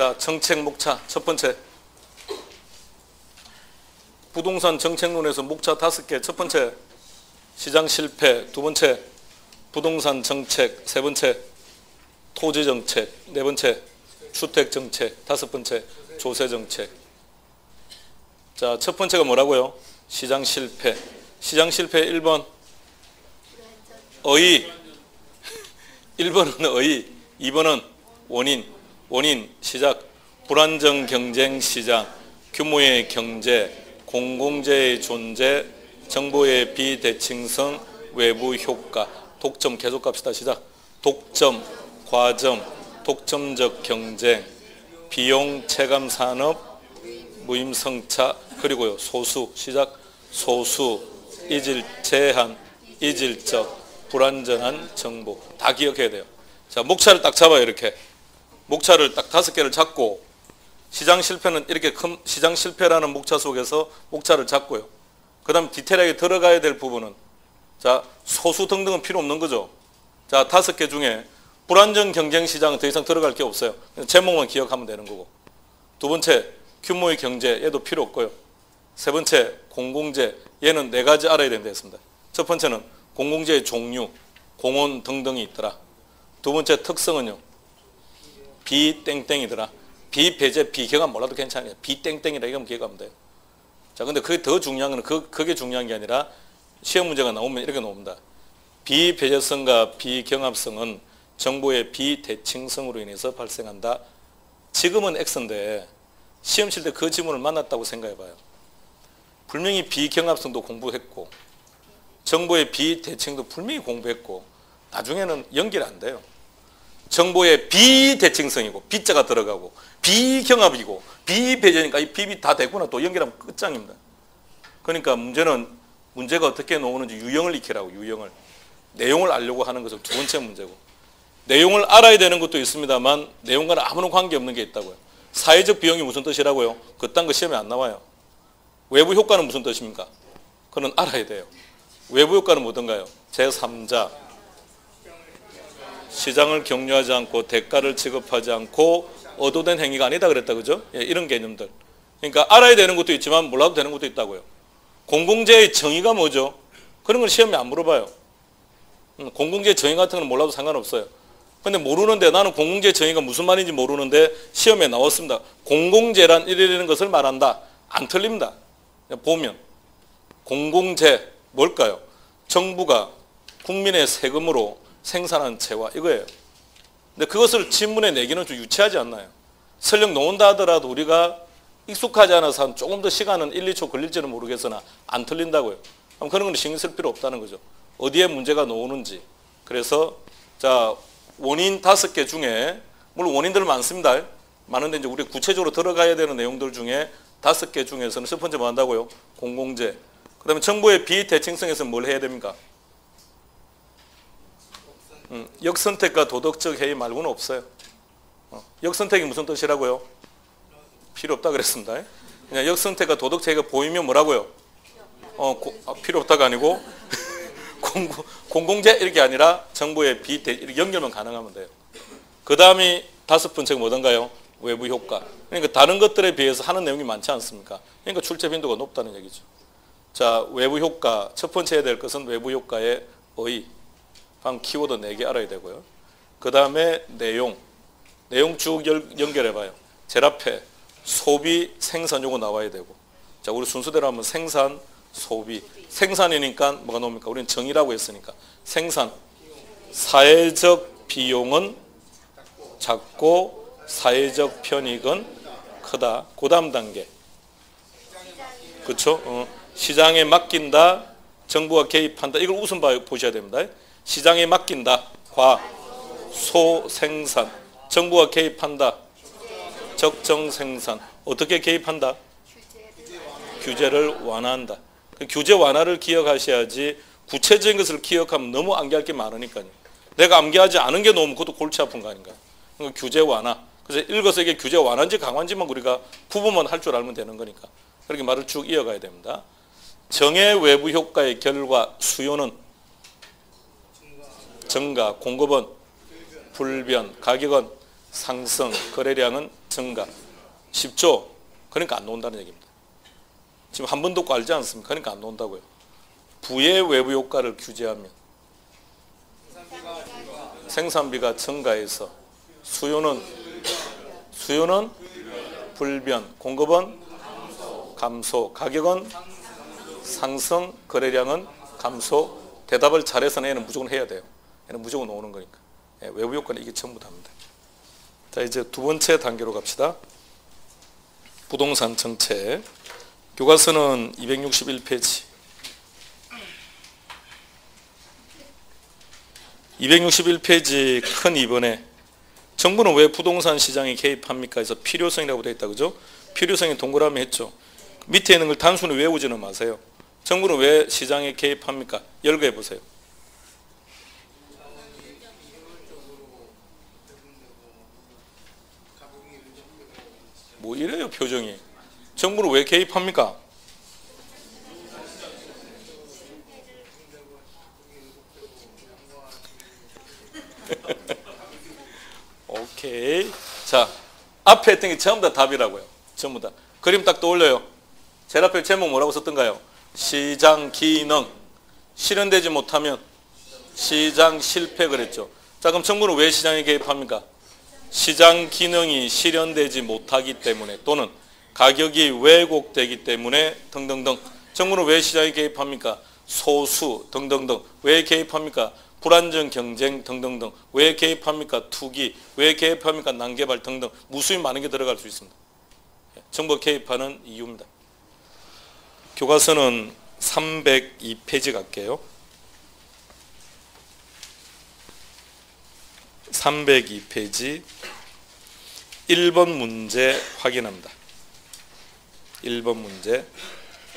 자, 정책 목차 첫 번째. 부동산 정책론에서 목차 5개. 첫 번째, 시장 실패. 두 번째, 부동산 정책. 세 번째, 토지 정책. 네 번째, 주택 정책. 다섯 번째, 조세 정책. 자, 첫 번째가 뭐라고요? 시장 실패. 시장 실패 1번 어의. 1번은 어의. 2번은 원인. 원인 시작. 불안정 경쟁 시장, 규모의 경제, 공공재의 존재, 정보의 비대칭성, 외부 효과. 독점 계속 갑시다. 시작. 독점, 과점, 독점적 경쟁, 비용 체감 산업, 무임성차. 그리고요 소수. 시작. 소수, 이질 제한, 이질적, 불완전한 정보. 다 기억해야 돼요. 자, 목차를 딱 잡아요. 이렇게 목차를 딱 5개를 잡고, 시장 실패는 이렇게 큰 시장 실패라는 목차 속에서 목차를 잡고요. 그 다음 디테일하게 들어가야 될 부분은, 자, 소수 등등은 필요 없는 거죠. 자, 5개 중에 불안정 경쟁 시장은 더 이상 들어갈 게 없어요. 제목만 기억하면 되는 거고. 두 번째, 규모의 경제. 얘도 필요 없고요. 세 번째, 공공재. 얘는 4가지 알아야 된다 했습니다. 첫 번째는 공공재의 종류, 공원 등등이 있더라. 두 번째 특성은요, 비땡땡이더라. 비배제, 비경합 몰라도 괜찮아요. 비땡땡이라 이거면 기억하면 돼요. 자, 근데 그게 더 중요한 건 그게 중요한 게 아니라 시험 문제가 나오면 이렇게 나옵니다. 비배제성과 비경합성은 정보의 비대칭성으로 인해서 발생한다. 지금은 X인데 시험 칠 때 그 지문을 만났다고 생각해 봐요. 분명히 비경합성도 공부했고 정보의 비대칭도 분명히 공부했고 나중에는 연결이 안 돼요. 정보의 비대칭성이고 비자가 들어가고 비경합이고 비배제니까 이 비비 다 되구나 또 연결하면 끝장입니다. 그러니까 문제가 어떻게 나오는지 유형을 익히라고. 유형을. 내용을 알려고 하는 것은 두 번째 문제고, 내용을 알아야 되는 것도 있습니다만 내용과는 아무런 관계없는 게 있다고요. 사회적 비용이 무슨 뜻이라고요? 그딴 거 시험에 안 나와요. 외부 효과는 무슨 뜻입니까? 그건 알아야 돼요. 외부 효과는 뭐던가요? 제3자, 시장을 격려하지 않고 대가를 지급하지 않고 얻어낸 행위가 아니다 그랬다. 그죠? 예, 이런 개념들. 그러니까 알아야 되는 것도 있지만 몰라도 되는 것도 있다고요. 공공재의 정의가 뭐죠? 그런 걸 시험에 안 물어봐요. 공공재 정의 같은 건 몰라도 상관없어요. 근데 모르는데, 나는 공공재 정의가 무슨 말인지 모르는데 시험에 나왔습니다. 공공재란 이라는 것을 말한다. 안 틀립니다. 보면 공공재 뭘까요? 정부가 국민의 세금으로 생산한 재화, 이거예요. 근데 그것을 지문에 내기는 좀 유치하지 않나요? 설령 나온다 하더라도 우리가 익숙하지 않아서 한 조금 더 시간은 1, 2초 걸릴지는 모르겠으나 안 틀린다고요. 그럼 그런 건 신경 쓸 필요 없다는 거죠. 어디에 문제가 나오는지. 그래서 자, 원인 5개 중에, 물론 원인들 많습니다. 많은데 이제 우리 구체적으로 들어가야 되는 내용들 중에 5개 중에서는 첫 번째 뭐 한다고요? 공공재. 그 다음에 정보의 비대칭성에서 뭘 해야 됩니까? 역선택과 도덕적 해이 말고는 없어요. 역선택이 무슨 뜻이라고요? 필요 없다 그랬습니다. 그냥 역선택과 도덕적 해이가 보이면 뭐라고요? 필요 없다가 아니고 공공재 이렇게 아니라 정보의 이렇게 연결만 가능하면 돼요. 그 다음이 5번째가 뭐던가요? 외부 효과. 그러니까 다른 것들에 비해서 하는 내용이 많지 않습니까? 그러니까 출제 빈도가 높다는 얘기죠. 자, 외부 효과. 첫 번째 해야 될 것은 외부 효과의 의. 방금 키워드 4개 알아야 되고요. 그 다음에 내용 쭉 연결해봐요. 제일 앞에 소비, 생산 요거 나와야 되고. 자, 우리 순서대로 하면 생산, 소비. 생산이니까 뭐가 나옵니까? 우리는 정의라고 했으니까. 생산. 사회적 비용은 작고 사회적 편익은 크다. 그 다음 단계. 그렇죠? 시장에 맡긴다. 정부가 개입한다. 이걸 우선 보셔야 됩니다. 시장에 맡긴다. 과, 소, 생산. 정부가 개입한다. 적정 생산. 어떻게 개입한다? 규제를 완화한다. 그 규제 완화를 기억하셔야지 구체적인 것을 기억하면 너무 암기할 게 많으니까요. 내가 암기하지 않은 게 너무 그것도 골치 아픈 거 아닌가요? 그러니까 규제 완화. 그래서 읽어서 이게 규제 완화인지 강화인지만 우리가 구분만 할 줄 알면 되는 거니까. 그렇게 말을 쭉 이어가야 됩니다. 정의 외부 효과의 결과 수요는 증가, 공급은 불변, 가격은 상승, 거래량은 증가. 쉽죠? 그러니까 안 나온다는 얘기입니다. 지금 한 번도 알지 않습니까? 그러니까 안 나온다고요. 부의 외부 효과를 규제하면 생산비가 증가해서 수요는 불변, 공급은 감소, 가격은 상승, 거래량은 감소. 대답을 잘해서는 얘는 무조건 해야 돼요. 얘는 무조건 오는 거니까. 예, 외부 효과는 이게 전부 다입니다. 자, 이제 두 번째 단계로 갑시다. 부동산 정책. 교과서는 261페이지. 261페이지 큰 2번에 정부는 왜 부동산 시장에 개입합니까? 해서 필요성이라고 되어 있다. 그죠? 필요성이 동그라미 했죠. 밑에 있는 걸 단순히 외우지는 마세요. 정부는 왜 시장에 개입합니까? 열거해 보세요. 뭐 이래요 표정이. 정부는 왜 개입합니까? 오케이. 자, 앞에 했던 게 전부 다 답이라고요. 전부 다. 그림 딱 떠올려요. 제일 앞에 제목 뭐라고 썼던가요? 시장 기능. 실현되지 못하면 시장 실패 그랬죠. 자, 그럼 정부는 왜 시장에 개입합니까? 시장 기능이 실현되지 못하기 때문에 또는 가격이 왜곡되기 때문에 등등등. 정부는 왜 시장에 개입합니까? 소수 등등등. 왜 개입합니까? 불안정 경쟁 등등등. 왜 개입합니까? 투기. 왜 개입합니까? 난개발 등등. 무수히 많은 게 들어갈 수 있습니다. 정부가 개입하는 이유입니다. 교과서는 302페이지 갈게요. 302페이지 1번 문제 확인합니다. 1번 문제.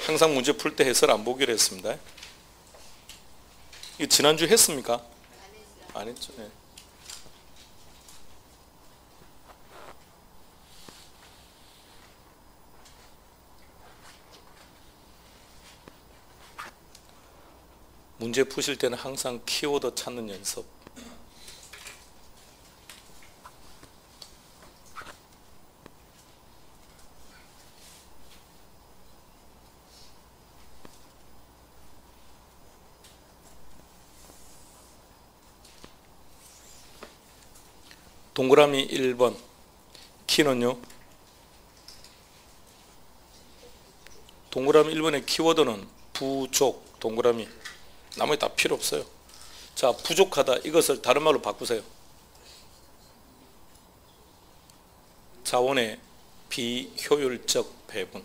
항상 문제 풀 때 해설 안 보기로 했습니다. 이거 지난주 했습니까? 안 했죠. 네. 문제 푸실 때는 항상 키워드 찾는 연습. 동그라미 1번 키는요. 동그라미 1번의 키워드는 부족. 동그라미. 나머지 다 필요 없어요. 자, 부족하다. 이것을 다른 말로 바꾸세요. 자원의 비효율적 배분.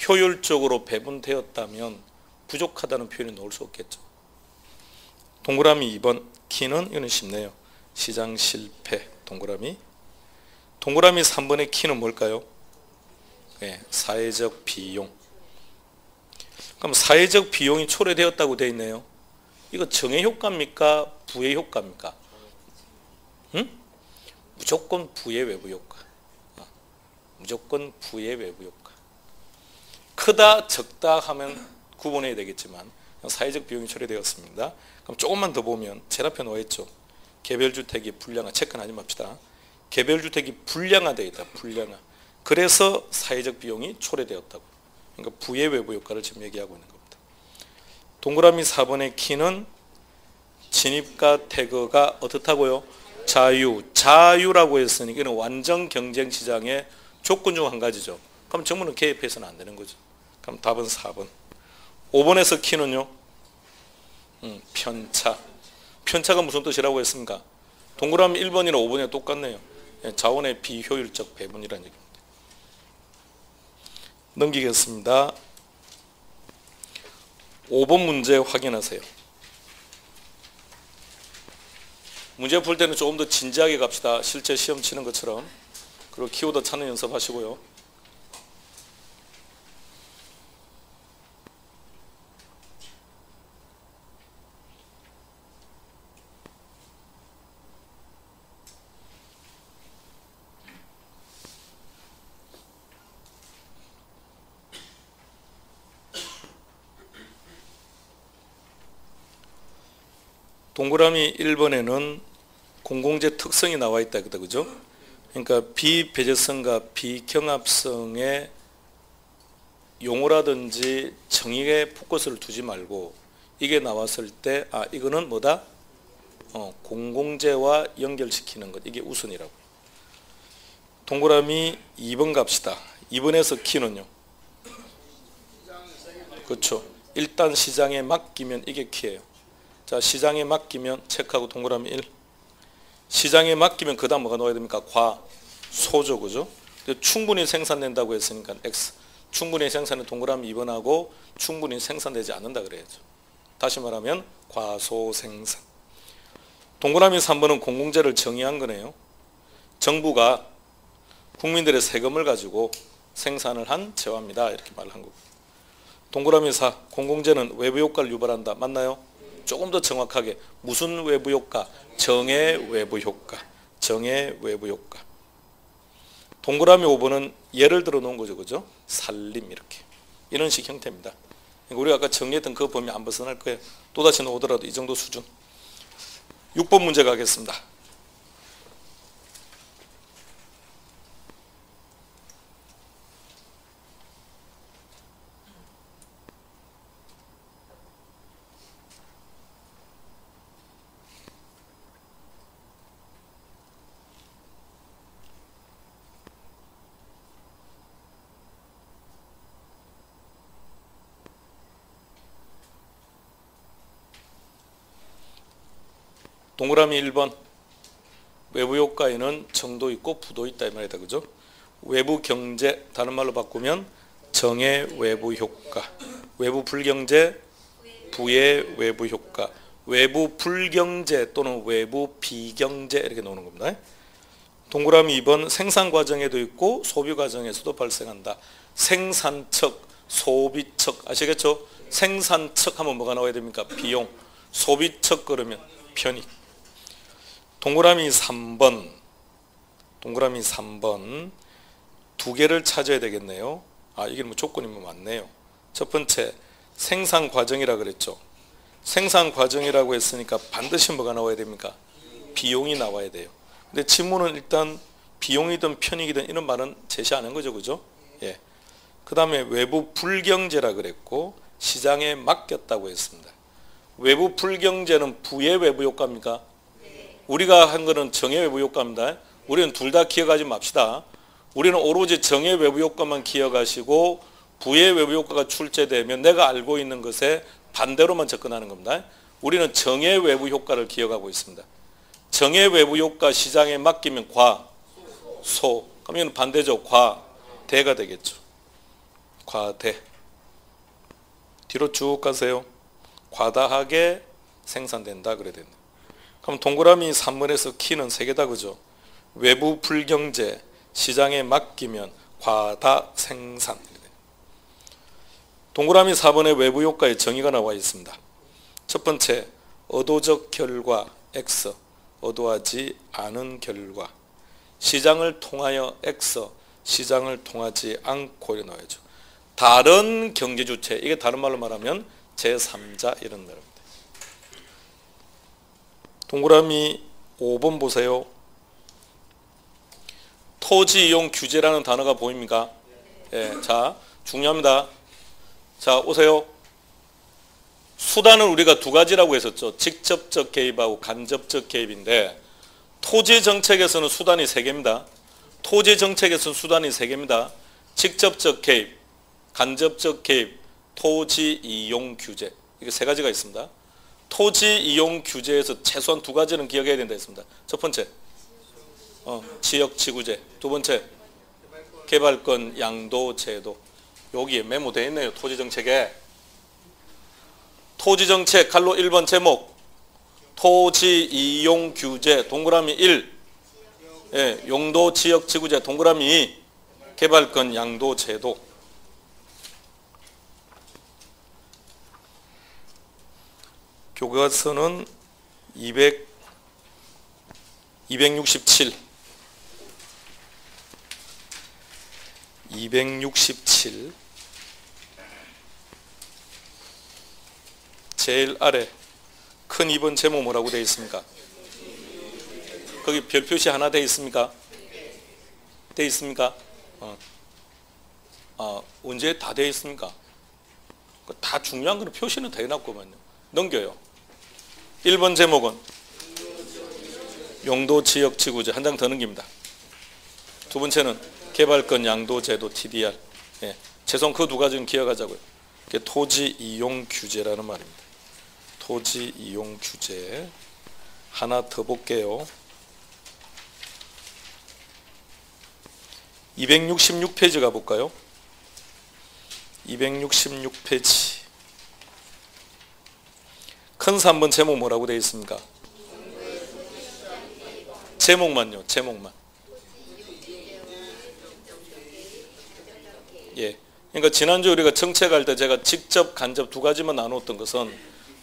효율적으로 배분되었다면 부족하다는 표현이 나올 수 없겠죠. 동그라미 2번 키는 이거는 쉽네요. 시장 실패. 동그라미. 동그라미 3번의 키는 뭘까요? 네, 사회적 비용. 그럼 사회적 비용이 초래되었다고 되어 있네요. 이거 정의 효과입니까? 부의 효과입니까? 응? 무조건 부의 외부 효과. 무조건 부의 외부 효과. 크다 적다 하면 구분해야 되겠지만 사회적 비용이 초래되었습니다. 그럼 조금만 더 보면 제일 앞에 나와 있죠. 개별주택이 불량화. 체크는 하지 맙시다. 개별주택이 불량화되어 있다. 불량화. 그래서 사회적 비용이 초래되었다고. 그러니까 부의 외부 효과를 지금 얘기하고 있는 겁니다. 동그라미 4번의 키는 진입과 태거가 어떻다고요? 자유. 자유라고 했으니 이는 완전 경쟁 시장의 조건 중 한 가지죠. 그럼 정부는 개입해서는 안 되는 거죠. 그럼 답은 4번. 5번에서 키는요? 편차. 편차가 무슨 뜻이라고 했습니까? 동그라미 1번이나 5번이랑 똑같네요. 자원의 비효율적 배분이라는 얘기입니다. 넘기겠습니다. 5번 문제 확인하세요. 문제 풀 때는 조금 더 진지하게 갑시다. 실제 시험 치는 것처럼. 그리고 키워드 찾는 연습하시고요. 동그라미 1번에는 공공재 특성이 나와 있다. 그죠? 그러니까 비배제성과 비경합성의 용어라든지 정의에 포커스를 두지 말고 이게 나왔을 때 이거는 뭐다? 공공재와 연결시키는 것, 이게 우선이라고. 동그라미 2번 갑시다. 2번에서 키는요. 그렇죠. 일단 시장에 맡기면 이게 키예요. 자, 시장에 맡기면 체크하고 동그라미 1. 시장에 맡기면 그 다음 뭐가 나와야 됩니까? 과소죠. 그죠? 충분히 생산된다고 했으니까 X. 충분히 생산은 동그라미 2번하고 충분히 생산되지 않는다 그래야죠. 다시 말하면 과소생산. 동그라미 3번은 공공재를 정의한 거네요. 정부가 국민들의 세금을 가지고 생산을 한 재화입니다. 이렇게 말을 한 거고. 동그라미 4, 공공재는 외부 효과를 유발한다. 맞나요? 조금 더 정확하게 무슨 외부 효과? 정의 외부 효과. 정의 외부 효과. 동그라미 5번은 예를 들어 놓은 거죠. 그죠? 살림 이렇게. 이런 식 형태입니다. 우리가 아까 정리했던 그 범위 안 벗어날 거예요. 또다시 나오더라도 이 정도 수준. 6번 문제 가겠습니다. 동그라미 1번 외부 효과에는 정도 있고 부도 있다 이 말이다. 그죠? 외부 경제 다른 말로 바꾸면 정의 외부 효과, 외부 불경제 부의 외부 효과, 외부 불경제 또는 외부 비경제 이렇게 나오는 겁니다. 동그라미 2번 생산 과정에도 있고 소비 과정에서도 발생한다. 생산측, 소비측 아시겠죠? 생산측 하면 뭐가 나와야 됩니까? 비용. 소비측 그러면 편익. 동그라미 3번 두 개를 찾아야 되겠네요. 이게 뭐 조건이 뭐 많네요. 첫 번째 생산 과정이라 그랬죠. 생산 과정이라고 했으니까 반드시 뭐가 나와야 됩니까? 비용이 나와야 돼요. 근데 지문은 일단 비용이든 편익이든 이런 말은 제시 안 한 거죠. 그죠? 예. 그 다음에 외부 불경제라 그랬고 시장에 맡겼다고 했습니다. 외부 불경제는 부의 외부 효과입니까? 우리가 한 거는 정의 외부 효과입니다. 우리는 둘 다 기억하지 맙시다. 우리는 오로지 정의 외부 효과만 기억하시고 부의 외부 효과가 출제되면 내가 알고 있는 것에 반대로만 접근하는 겁니다. 우리는 정의 외부 효과를 기억하고 있습니다. 정의 외부 효과 시장에 맡기면 과소. 그러면 반대죠. 과대가 되겠죠. 과대. 뒤로 쭉 가세요. 과다하게 생산된다 그래야 된다. 그럼 동그라미 3번에서 키는 3개다. 그죠? 외부 불경제 시장에 맡기면 과다 생산. 동그라미 4번의 외부 효과의 정의가 나와 있습니다. 첫 번째 의도적 결과 X, 의도하지 않은 결과. 시장을 통하여 X, 시장을 통하지 않고 이렇게 나와야죠. 다른 경제주체, 이게 다른 말로 말하면 제3자 이런 말입니다. 동그라미 5번 보세요. 토지 이용 규제라는 단어가 보입니까? 예, 자, 중요합니다. 자, 오세요. 수단은 우리가 두 가지라고 했었죠. 직접적 개입하고 간접적 개입인데 토지 정책에서는 수단이 3개입니다. 토지 정책에서는 수단이 3개입니다. 직접적 개입, 간접적 개입, 토지 이용 규제. 이게 3가지가 있습니다. 토지 이용 규제에서 최소한 2가지는 기억해야 된다 했습니다. 첫 번째 지역지구제, 두 번째 개발권 양도 제도. 여기에 메모되어 있네요. 토지정책에. 토지정책 칼로 1번 제목 토지 이용 규제 동그라미 1, 예, 용도 지역지구제 동그라미 2, 개발권 양도 제도. 교과서는 267 제일 아래 큰 2번 제목 뭐라고 되어 있습니까? 거기 별 표시 하나 되어 있습니까? 돼 있습니까? 언제 다 돼 있습니까? 다 중요한 거는 표시는 다 해놨구만요. 넘겨요. 1번 제목은 용도 지역 지구제. 한 장 더 넘깁니다. 두 번째는 개발권 양도 제도 TDR. 예. 최소한 그 두 가지는 기억하자고요. 그게 토지 이용 규제라는 말입니다. 토지 이용 규제. 하나 더 볼게요. 266페이지 가볼까요? 266페이지. 큰 3번 제목 뭐라고 되어 있습니까? 제목만요. 제목만. 예. 그러니까 지난주 우리가 정책할 때 제가 직접 간접 두 가지만 나눴던 것은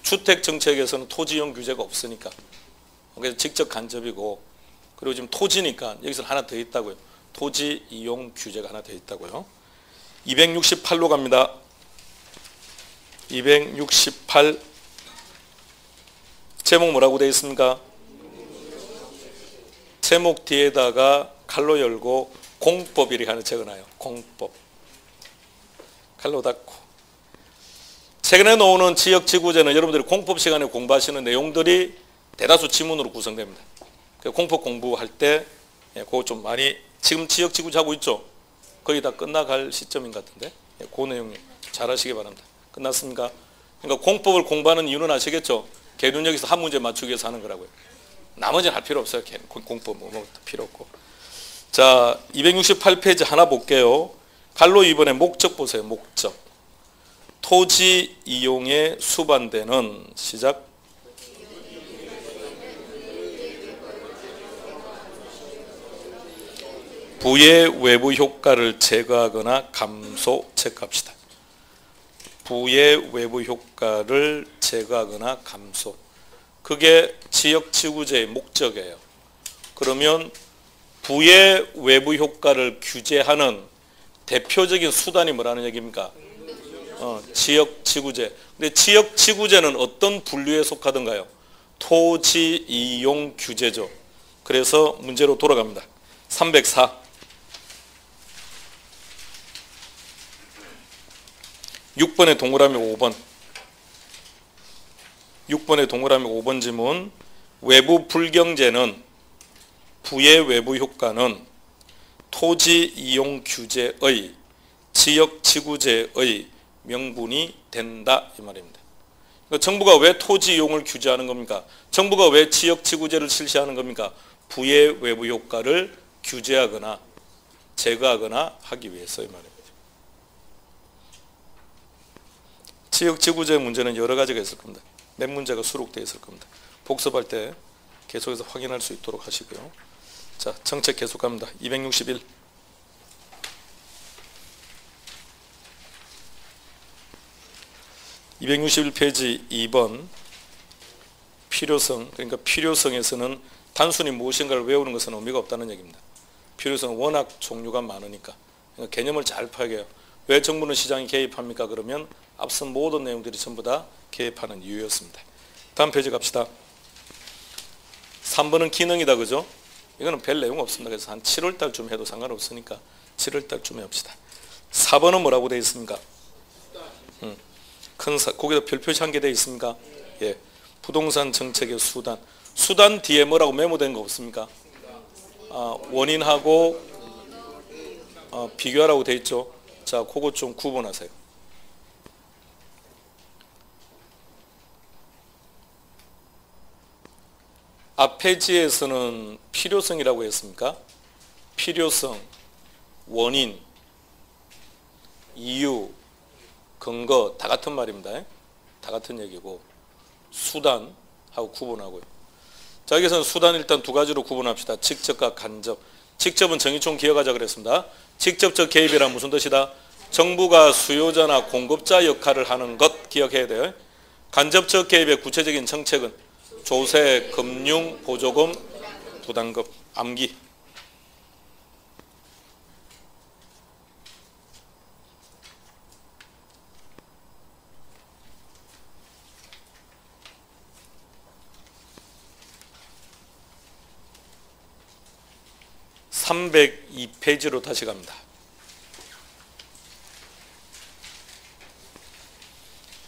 주택 정책에서는 토지 이용 규제가 없으니까. 그래서 직접 간접이고, 그리고 지금 토지니까 여기서 하나 더 있다고요. 토지 이용 규제가 하나 더 있다고요. 268로 갑니다. 268 제목 뭐라고 되어 있습니까? 제목 뒤에다가 칼로 열고 공법 이렇게 하나 적어놔요. 공법. 칼로 닫고. 최근에 나오는 지역지구제는 여러분들이 공법 시간에 공부하시는 내용들이 대다수 지문으로 구성됩니다. 공법 공부할 때 그거 좀 많이, 지금 지역지구제 하고 있죠? 거의 다 끝나갈 시점인 것 같은데 그 내용 잘 하시기 바랍니다. 끝났습니까? 그러니까 공법을 공부하는 이유는 아시겠죠? 계륜역에서 한 문제 맞추기 위해서 하는 거라고요. 나머지는 할 필요 없어요. 공법 뭐 필요 없고. 자, 268페이지 하나 볼게요. 갈로 2번에 목적 보세요. 목적. 토지 이용에 수반되는 시작. 부의 외부 효과를 제거하거나 감소. 체크합시다. 부의 외부 효과를 제거하거나 감소. 그게 지역지구제의 목적이에요. 그러면 부의 외부 효과를 규제하는 대표적인 수단이 뭐라는 얘기입니까? 지역지구제. 근데 지역지구제는 어떤 분류에 속하던가요? 토지 이용 규제죠. 그래서 문제로 돌아갑니다. 304. 6번의 동그라미 5번. 6번의 동그라미 5번 지문. 외부 불경제는, 부의 외부 효과는 토지 이용 규제의 지역지구제의 명분이 된다 이 말입니다. 그러니까 정부가 왜 토지 이용을 규제하는 겁니까? 정부가 왜 지역지구제를 실시하는 겁니까? 부의 외부 효과를 규제하거나 제거하거나 하기 위해서 이 말입니다. 지역지구제 문제는 여러 가지가 있을 겁니다. 몇 문제가 수록되어 있을 겁니다. 복습할 때 계속해서 확인할 수 있도록 하시고요. 자, 정책 계속합니다. 261. 261페이지 2번. 필요성. 그러니까 필요성에서는 단순히 무엇인가를 외우는 것은 의미가 없다는 얘기입니다. 필요성은 워낙 종류가 많으니까. 그러니까 개념을 잘 파악해요. 왜 정부는 시장에 개입합니까? 그러면 앞선 모든 내용들이 전부 다 개입하는 이유였습니다. 다음 페이지 갑시다. 3번은 기능이다. 그죠? 이거는 별 내용 없습니다. 그래서 한 7월 달쯤 해도 상관없으니까 7월 달쯤에 합시다. 4번은 뭐라고 되어 있습니까? 거기다 별표시 한 개 되어 있습니까? 예. 부동산 정책의 수단. 수단 뒤에 뭐라고 메모된 거 없습니까? 원인하고 비교하라고 되어 있죠. 자, 그거 좀 구분하세요. 앞 페이지에서는 필요성이라고 했습니까? 필요성, 원인, 이유, 근거 다 같은 말입니다. 다 같은 얘기고 수단하고 구분하고요. 자, 여기서는 수단 일단 두 가지로 구분합시다. 직접과 간접. 직접은 정의총 기억하자 그랬습니다. 직접적 개입이란 무슨 뜻이다? 정부가 수요자나 공급자 역할을 하는 것 기억해야 돼요. 간접적 개입의 구체적인 정책은 조세, 금융, 보조금, 부담금, 암기. 302페이지로 다시 갑니다.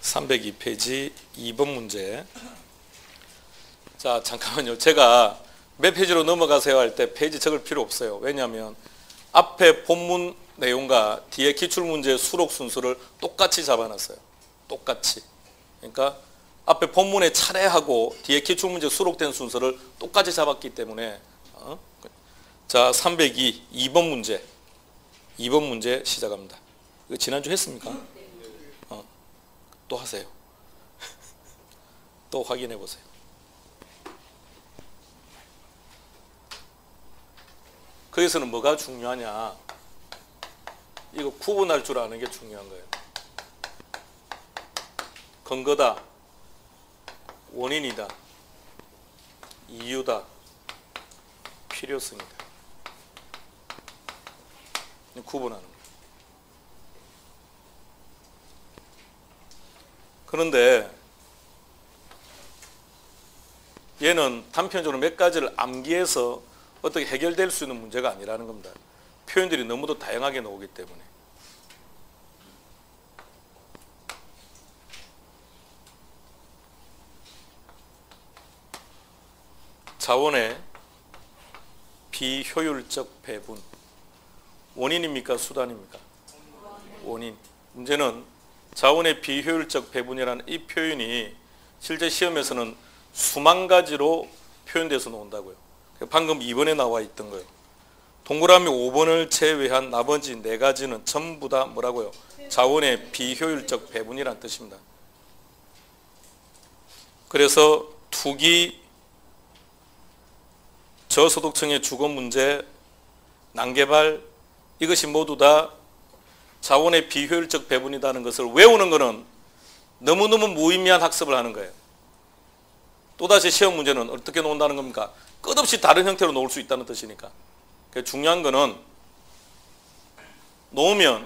302페이지 2번 문제. 자, 잠깐만요. 제가 몇 페이지로 넘어가세요 할 때 페이지 적을 필요 없어요. 왜냐하면 앞에 본문 내용과 뒤에 기출문제의 수록 순서를 똑같이 잡아놨어요. 똑같이. 그러니까 앞에 본문의 차례하고 뒤에 기출문제 수록된 순서를 똑같이 잡았기 때문에 자, 302 2번 문제. 2번 문제 시작합니다. 이거 지난주 했습니까? 또 하세요. 또 확인해 보세요. 거기서는 뭐가 중요하냐? 이거 구분할 줄 아는 게 중요한 거예요. 근거다, 원인이다, 이유다, 필요성이다. 구분하는 거예요. 그런데 얘는 단편적으로 몇 가지를 암기해서 어떻게 해결될 수 있는 문제가 아니라는 겁니다. 표현들이 너무도 다양하게 나오기 때문에. 자원의 비효율적 배분. 원인입니까? 수단입니까? 원인. 문제는 자원의 비효율적 배분이라는 이 표현이 실제 시험에서는 수만 가지로 표현돼서 나온다고요. 방금 2번에 나와 있던 거예요. 동그라미 5번을 제외한 나머지 4가지는 전부 다 뭐라고요? 자원의 비효율적 배분이라는 뜻입니다. 그래서 투기, 저소득층의 주거 문제, 난개발, 이것이 모두 다 자원의 비효율적 배분이라는 것을 외우는 것은 너무너무 무의미한 학습을 하는 거예요. 또다시 시험 문제는 어떻게 나온다는 겁니까? 끝없이 다른 형태로 놓을 수 있다는 뜻이니까. 중요한 거는 놓으면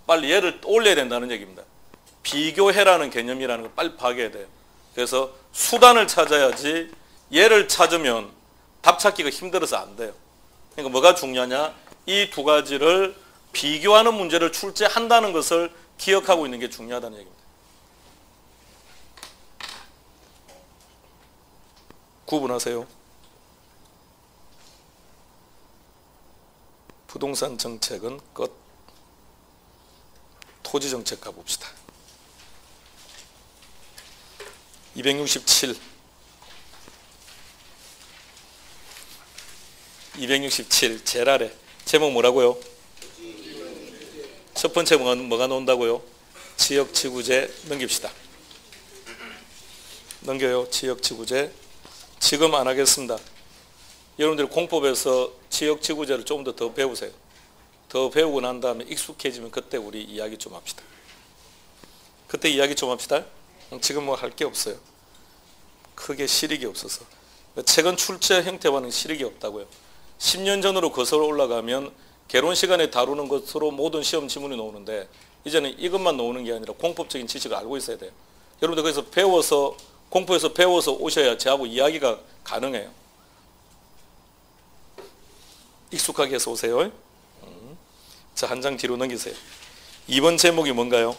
빨리 얘를 올려야 된다는 얘기입니다. 비교해라는 개념이라는 걸 빨리 파악해야 돼요. 그래서 수단을 찾아야지 얘를 찾으면 답 찾기가 힘들어서 안 돼요. 그러니까 뭐가 중요하냐? 이 두 가지를 비교하는 문제를 출제한다는 것을 기억하고 있는 게 중요하다는 얘기입니다. 구분하세요. 부동산 정책은 끝. 토지 정책 가봅시다. 267 제일 아래 제목 뭐라고요? 첫 번째 뭐가 나온다고요? 지역지구제 넘깁시다. 넘겨요. 지역지구제. 지금 안 하겠습니다. 여러분들 공법에서 지역지구제를 조금 더 배우세요. 더 배우고 난 다음에 익숙해지면 그때 우리 이야기 좀 합시다. 그때 이야기 좀 합시다. 지금 뭐 할 게 없어요. 크게 실익이 없어서. 최근 출제 형태와는 실익이 없다고요. 10년 전으로 거슬러 올라가면 개론 시간에 다루는 것으로 모든 시험 지문이 나오는데 이제는 이것만 나오는 게 아니라 공법적인 지식을 알고 있어야 돼요. 여러분들 거기서 배워서 공포에서 배워서 오셔야 저하고 이야기가 가능해요. 익숙하게 해서 오세요. 자, 한 장 뒤로 넘기세요. 2번 제목이 뭔가요?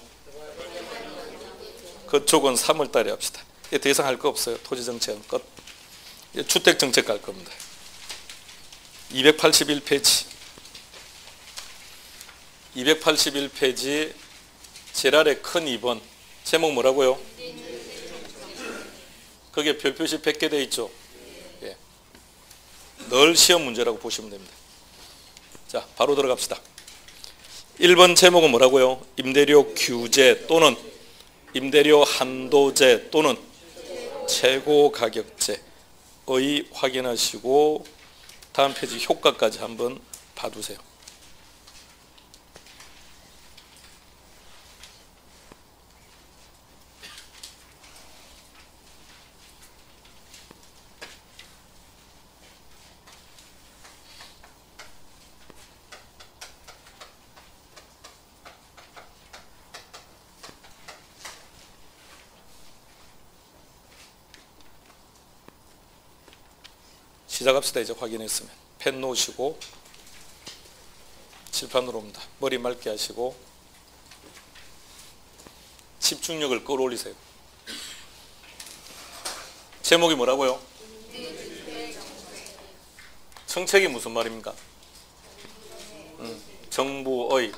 그쪽은 3월 달에 합시다. 더 이상 할 거 없어요. 토지정책은 끝. 주택정책 갈 겁니다. 281페이지. 281페이지 제일 아래 큰 2번. 제목 뭐라고요? 거기에 별표시 100개 돼 있죠? 예. 늘 시험 문제라고 보시면 됩니다. 자, 바로 들어갑시다. 1번 제목은 뭐라고요? 임대료 규제 또는 임대료 한도제 또는 최고가격제의 확인하시고 다음 페이지 효과까지 한번 봐두세요. 시작합시다. 이제 확인했으면 펜 놓으시고 칠판으로 옵니다. 머리 맑게 하시고 집중력을 끌어올리세요. 제목이 뭐라고요? 정책이 무슨 말입니까? 정부의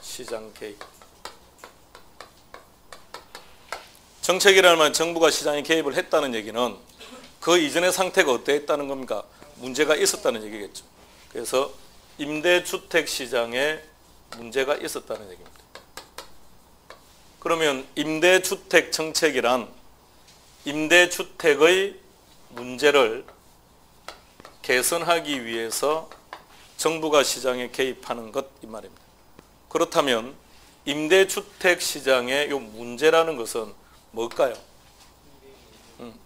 시장 개입. 정책이라는 말은 정부가 시장에 개입을 했다는 얘기는 그 이전의 상태가 어땠다는 겁니까? 문제가 있었다는 얘기겠죠. 그래서 임대주택 시장에 문제가 있었다는 얘기입니다. 그러면 임대주택 정책이란 임대주택의 문제를 개선하기 위해서 정부가 시장에 개입하는 것 이 말입니다. 그렇다면 임대주택 시장의 이 문제라는 것은 뭘까요?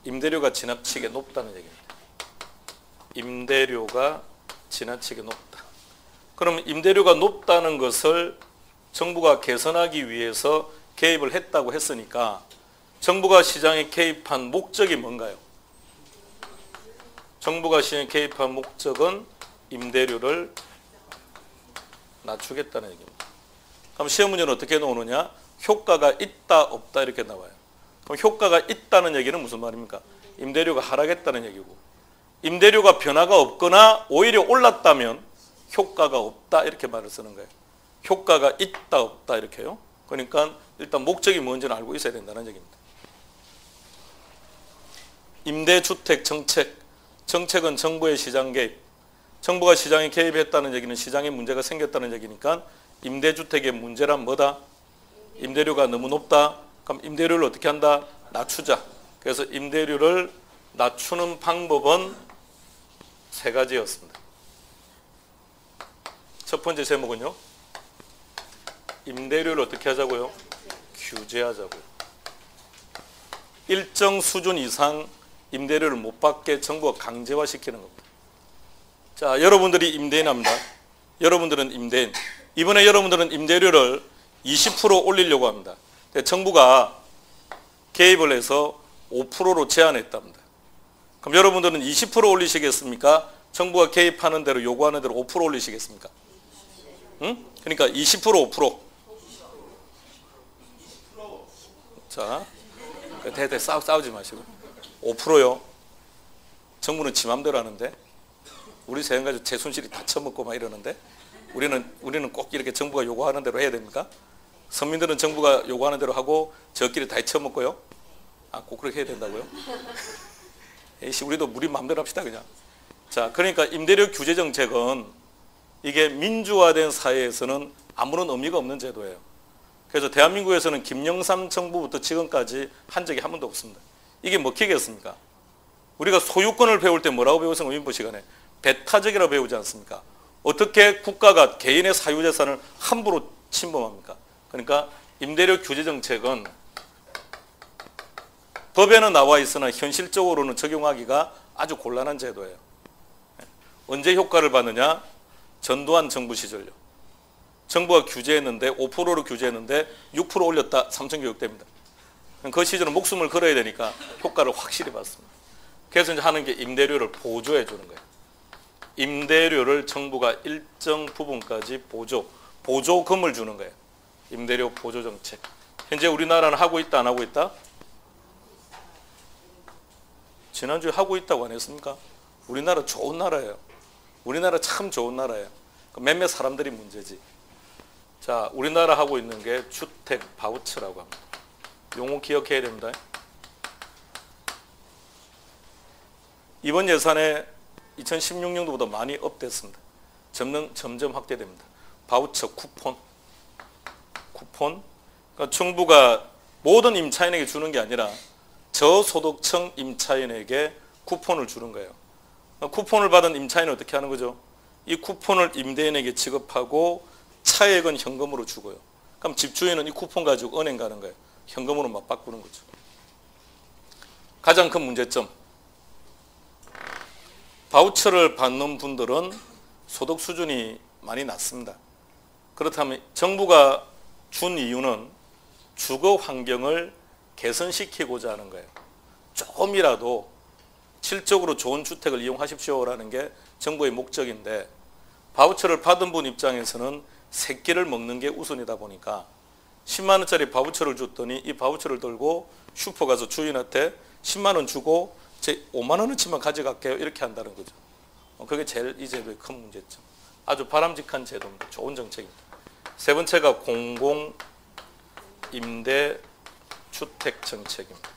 임대료가 지나치게 높다는 얘기입니다. 임대료가 지나치게 높다. 그럼 임대료가 높다는 것을 정부가 개선하기 위해서 개입을 했다고 했으니까 정부가 시장에 개입한 목적이 뭔가요? 정부가 시장에 개입한 목적은 임대료를 낮추겠다는 얘기입니다. 그럼 시험 문제는 어떻게 나오느냐? 효과가 있다 없다 이렇게 나와요. 그럼 효과가 있다는 얘기는 무슨 말입니까? 임대료가 하락했다는 얘기고, 임대료가 변화가 없거나 오히려 올랐다면 효과가 없다 이렇게 말을 쓰는 거예요. 효과가 있다 없다 이렇게요. 그러니까 일단 목적이 뭔지는 알고 있어야 된다는 얘기입니다. 임대주택 정책, 정책은 정부의 시장 개입, 정부가 시장에 개입했다는 얘기는 시장에 문제가 생겼다는 얘기니까 임대주택의 문제란 뭐다? 임대료가 너무 높다. 그럼 임대료를 어떻게 한다? 낮추자. 그래서 임대료를 낮추는 방법은 세 가지였습니다. 첫 번째 제목은요, 임대료를 어떻게 하자고요? 규제하자고요. 일정 수준 이상 임대료를 못 받게 정부가 강제화시키는 겁니다. 자, 여러분들이 임대인합니다. 여러분들은 임대인. 이번에 여러분들은 임대료를 20% 올리려고 합니다. 정부가 개입을 해서 5%로 제한했답니다. 그럼 여러분들은 20% 올리시겠습니까? 정부가 개입하는 대로 요구하는 대로 5% 올리시겠습니까? 응? 그러니까 20% 5%. 자, 대대 싸우지 마시고 5%요. 정부는 지 맘대로 하는데 우리 세금가지고 제 손실이 다 처먹고 막 이러는데 우리는 꼭 이렇게 정부가 요구하는 대로 해야 됩니까? 서민들은 정부가 요구하는 대로 하고 저끼리 다 처먹고요. 아, 꼭 그렇게 해야 된다고요? 에이씨, 우리도 우리 마음대로 합시다 그냥. 자, 그러니까 임대료 규제 정책은 이게 민주화된 사회에서는 아무런 의미가 없는 제도예요. 그래서 대한민국에서는 김영삼 정부부터 지금까지 한 적이 한 번도 없습니다. 이게 먹히겠습니까? 우리가 소유권을 배울 때 뭐라고 배웠습니까? 민법 시간에 배타적이라고 배우지 않습니까? 어떻게 국가가 개인의 사유재산을 함부로 침범합니까? 그러니까 임대료 규제 정책은 법에는 나와 있으나 현실적으로는 적용하기가 아주 곤란한 제도예요. 언제 효과를 받느냐? 전두환 정부 시절요. 정부가 규제했는데 5%로 규제했는데 6% 올렸다. 삼성교육대입니다. 그 시절은 목숨을 걸어야 되니까 효과를 확실히 받습니다. 그래서 이제 하는 게 임대료를 보조해 주는 거예요. 임대료를 정부가 일정 부분까지 보조금을 주는 거예요. 임대료 보조 정책. 현재 우리나라는 하고 있다 안 하고 있다? 지난주에 하고 있다고 안 했습니까? 우리나라 좋은 나라예요. 우리나라 참 좋은 나라예요. 몇몇 사람들이 문제지. 자, 우리나라 하고 있는 게 주택 바우처라고 합니다. 용어 기억해야 됩니다. 이번 예산에 2016년도보다 많이 업됐습니다. 점점 확대됩니다. 바우처 쿠폰. 그러니까 정부가 모든 임차인에게 주는 게 아니라 저소득층 임차인에게 쿠폰을 주는 거예요. 쿠폰을 받은 임차인은 어떻게 하는 거죠? 이 쿠폰을 임대인에게 지급하고 차액은 현금으로 주고요. 그럼 집주인은 이 쿠폰 가지고 은행 가는 거예요. 현금으로 막 바꾸는 거죠. 가장 큰 문제점. 바우처를 받는 분들은 소득 수준이 많이 낮습니다. 그렇다면 정부가 준 이유는 주거 환경을 개선시키고자 하는 거예요. 조금이라도 질적으로 좋은 주택을 이용하십시오라는 게 정부의 목적인데 바우처를 받은 분 입장에서는 3끼를 먹는 게 우선이다 보니까 10만 원짜리 바우처를 줬더니 이 바우처를 들고 슈퍼 가서 주인한테 10만 원 주고 제 5만 원어치만 가져갈게요 이렇게 한다는 거죠. 그게 제일 이 제도의 큰 문제점. 아주 바람직한 제도입니다. 좋은 정책입니다. 세 번째가 공공임대주택 정책입니다.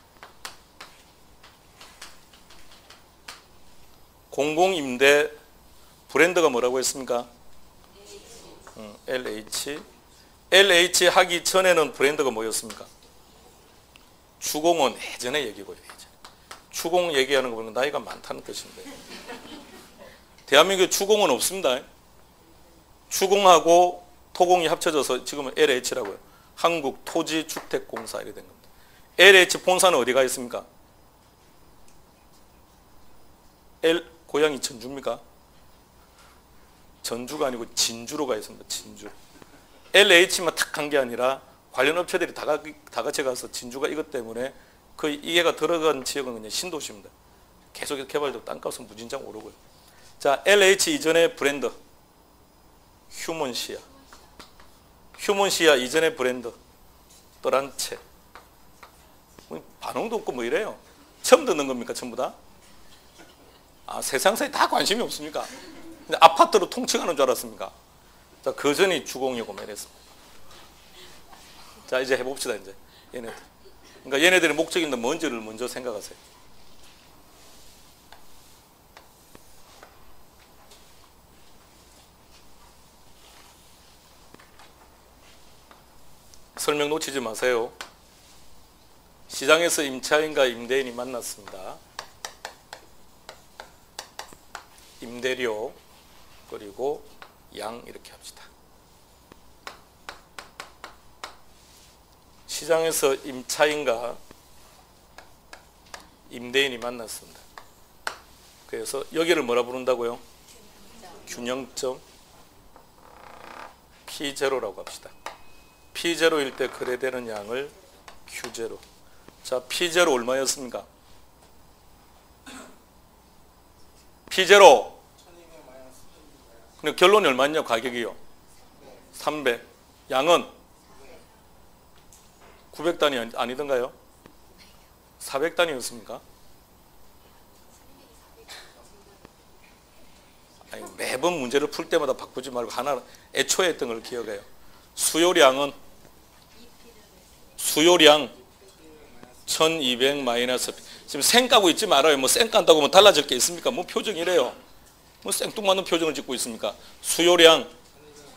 공공임대 브랜드가 뭐라고 했습니까? LH. LH 하기 전에는 브랜드가 뭐였습니까? 추공은 예전에 얘기고요. 추공 얘기하는 거 보면 나이가 많다는 뜻인데 대한민국에 추공은 없습니다. 추공하고 토공이 합쳐져서 지금은 LH라고요. 한국토지주택공사 이렇게 된 겁니다. LH 본사는 어디가 있습니까? 고향이 전주입니까? 전주가 아니고 진주로 가 있습니다. 진주. LH만 탁 한 게 아니라 관련 업체들이 다 같이 가서 진주가 이것 때문에 거의 이해가 들어간 지역은 그냥 신도시입니다. 계속해서 개발되고 땅값은 무진장 오르고요. 자, LH 이전의 브랜드 휴먼시아. 휴먼시아 이전의 브랜드 또란체. 반응도 없고 뭐 이래요. 처음 듣는 겁니까 전부 다? 아, 세상사에 다 관심이 없습니까? 근데 아파트로 통칭하는 줄 알았습니까? 자, 거전이 주공이고 이랬습니다. 자, 이제 해봅시다. 이제 얘네들. 그러니까 얘네들의 목적이 뭔지를 먼저 생각하세요. 설명 놓치지 마세요. 시장에서 임차인과 임대인이 만났습니다. 임대료 그리고 양 이렇게 합시다. 시장에서 임차인과 임대인이 만났습니다. 그래서 여기를 뭐라 부른다고요? 균형점 P0라고 합시다. P0일 때 거래되는 양을 Q0. 자, P0 얼마였습니까? P0. 근데 결론이 얼마냐 가격이요? 300. 양은 900단위 아니던가요? 400단위였습니까? 아니, 매번 문제를 풀 때마다 바꾸지 말고 하나 애초에 했던 걸 기억해요. 수요량은 수요량 1200 마이너스 지금 생 까고 있지 말아요. 뭐 생 깐다고 뭐 달라질 게 있습니까? 뭐 표정이래요. 뭐 생뚱맞는 표정을 짓고 있습니까? 수요량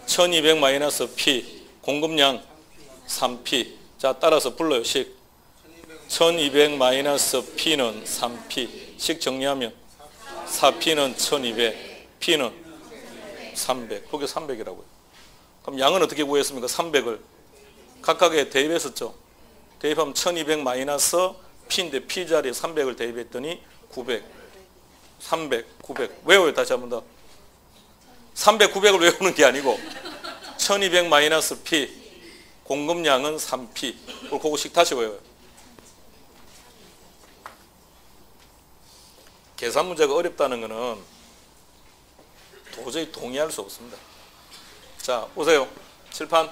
1200 마이너스 P 공급량 3P. 자, 따라서 불러요. 식 1200 마이너스 P는 3P. 식 정리하면 4P는 1200 P는 300. 그게 300이라고요. 그럼 양은 어떻게 구했습니까? 300을 각각에 대입했었죠. 대입하면 1200 마이너스 P인데 P 자리에 300을 대입했더니 900, 300, 900. 외워요. 다시 한 번 더. 300, 900을 외우는 게 아니고 1200 마이너스 P 공급량은 3P. 그거씩 다시 외워요. 계산 문제가 어렵다는 것은 도저히 동의할 수 없습니다. 자, 보세요. 칠판.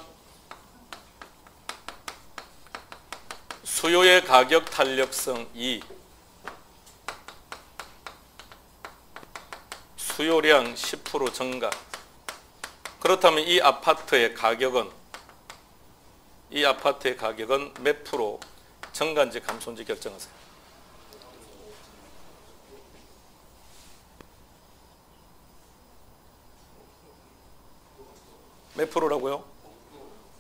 수요의 가격 탄력성 2. 수요량 10% 증가. 그렇다면 이 아파트의 가격은 몇 프로 증가인지 감소인지 결정하세요. 몇 프로라고요?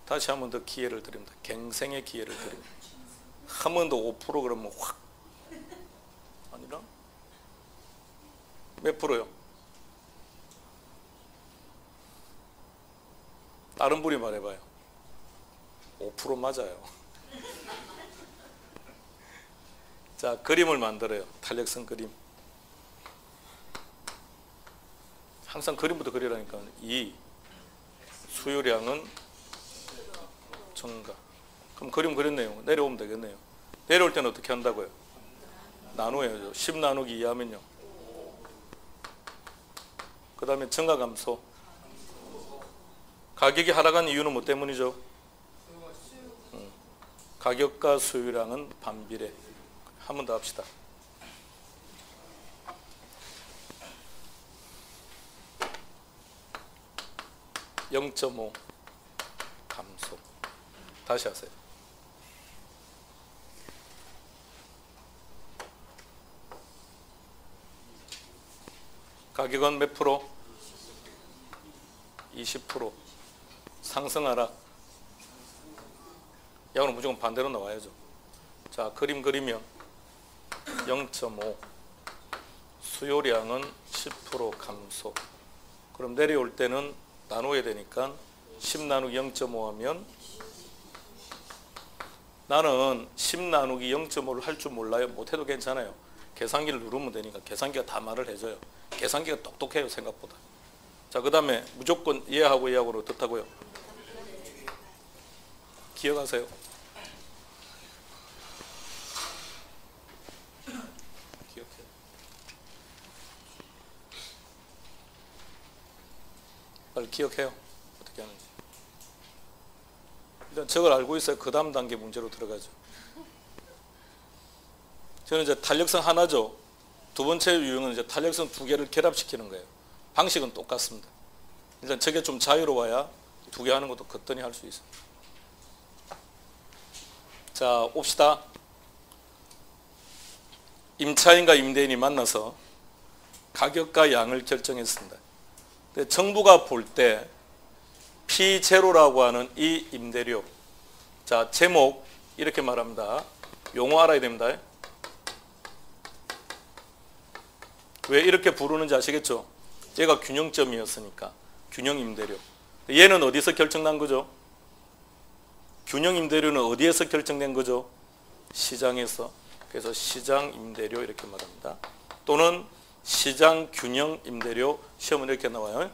다시 한 번 더 기회를 드립니다. 갱생의 기회를 드립니다. 한 번 더 5% 그러면 확 아니라 몇 프로요? 다른 분이 말해봐요. 5% 맞아요. 자, 그림을 만들어요. 탄력성 그림. 항상 그림부터 그리라니까. 2. 수요량은 증가. 그럼 그림 그렸네요. 내려오면 되겠네요. 내려올 때는 어떻게 한다고요? 나누어야죠. 10 나누기 2 하면요. 그 다음에 증가 감소. 가격이 하락한 이유는 뭐 때문이죠? 가격과 수요량은 반비례. 한 번 더 합시다. (0.5) 감소. 다시 하세요. 가격은 몇 프로? 20%. 상승 하락. 야구는 무조건 반대로 나와야죠. 자, 그림 그리면 0.5. 수요량은 10% 감소. 그럼 내려올 때는 나눠야 되니까 10 나누기 0.5 하면, 나는 10 나누기 0.5를 할 줄 몰라요. 못해도 괜찮아요. 계산기를 누르면 되니까 계산기가 다 말을 해줘요. 계산기가 똑똑해요, 생각보다. 자, 그 다음에 무조건 얘하고 얘하고는 어떻다고요? 기억하세요. 기억해요. 빨리 기억해요. 어떻게 하는지. 일단 저걸 알고 있어야 그 다음 단계 문제로 들어가죠. 저는 이제 탄력성 하나죠. 두 번째 유형은 이제 탄력성 두 개를 결합시키는 거예요. 방식은 똑같습니다. 일단 저게 좀 자유로워야 두 개 하는 것도 거뜬히 할 수 있습니다. 자, 옵시다. 임차인과 임대인이 만나서 가격과 양을 결정했습니다. 근데 정부가 볼 때 P0라고 하는 이 임대료, 자, 제목 이렇게 말합니다. 용어 알아야 됩니다. 왜 이렇게 부르는지 아시겠죠? 얘가 균형점이었으니까 균형 임대료. 얘는 어디서 결정난 거죠? 균형 임대료는 어디에서 결정된 거죠? 시장에서. 그래서 시장 임대료 이렇게 말합니다. 또는 시장 균형 임대료. 시험은 이렇게 나와요.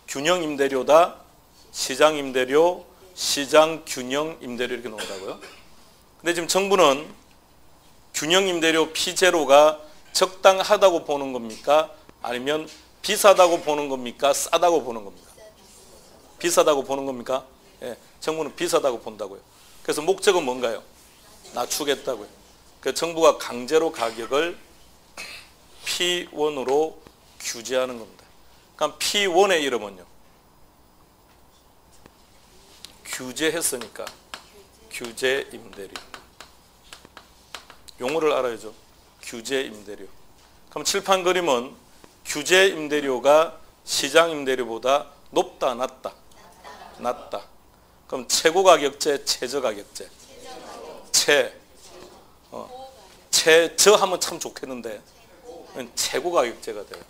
균형 임대료다, 시장 임대료, 시장 균형 임대료 이렇게 나온다고요. 근데 지금 정부는 균형 임대료 P0가 적당하다고 보는 겁니까? 아니면 비싸다고 보는 겁니까? 싸다고 보는 겁니까? 비싸다고 보는 겁니까? 예, 정부는 비싸다고 본다고요. 그래서 목적은 뭔가요? 낮추겠다고요. 그래서 정부가 강제로 가격을 P1으로 규제하는 겁니다. 그럼 P1의 이름은요? 규제했으니까 규제 임대료. 용어를 알아야죠. 규제 임대료. 그럼 칠판 그림은 규제 임대료가 시장 임대료보다 높다, 낮다? 낮다. 그럼 최고 가격제, 최저 가격제? 최저 하면 참 좋겠는데 최고 가격제가 돼요.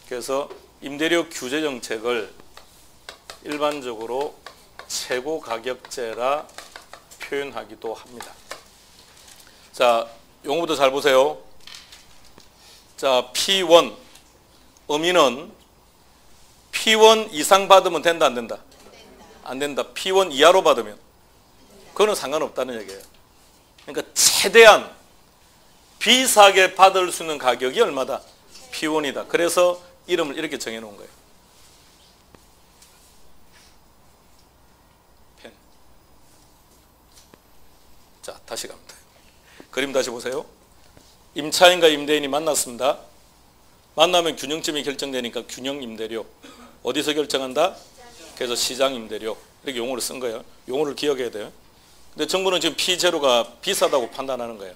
그래서 임대료 규제 정책을 일반적으로 최고 가격제라 표현하기도 합니다. 자, 용어부터 잘 보세요. 자, P1 의미는 P1 이상 받으면 된다, 안 된다? 안 된다. P1 이하로 받으면 그거는 상관없다는 얘기예요. 그러니까 최대한 비싸게 받을 수 있는 가격이 얼마다? P1이다. 그래서 이름을 이렇게 정해놓은 거예요. 펜. 자, 다시 갑니다. 그림 다시 보세요. 임차인과 임대인이 만났습니다. 만나면 균형점이 결정되니까 균형 임대료. 어디서 결정한다? 그래서 시장 임대료. 이렇게 용어를 쓴 거예요. 용어를 기억해야 돼요. 근데 정부는 지금 P0가 비싸다고 판단하는 거예요.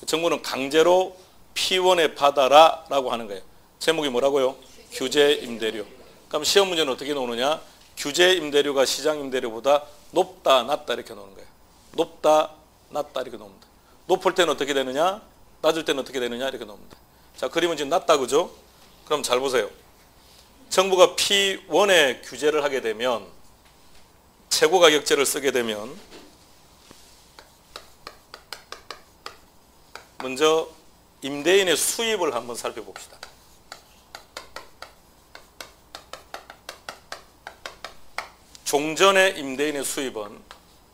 정부는 강제로 P1에 받아라 라고 하는 거예요. 제목이 뭐라고요? 규제 임대료. 그럼 시험 문제는 어떻게 나오느냐? 규제 임대료가 시장 임대료보다 높다, 낮다 이렇게 나오는 거예요. 높다, 낮다 이렇게 나옵니다. 높을 때는 어떻게 되느냐? 낮을 때는 어떻게 되느냐? 이렇게 나옵니다. 자, 그림은 지금 낮다, 그죠? 그럼 잘 보세요. 정부가 P1에 규제를 하게 되면, 최고 가격제를 쓰게 되면, 먼저 임대인의 수입을 한번 살펴봅시다. 종전의 임대인의 수입은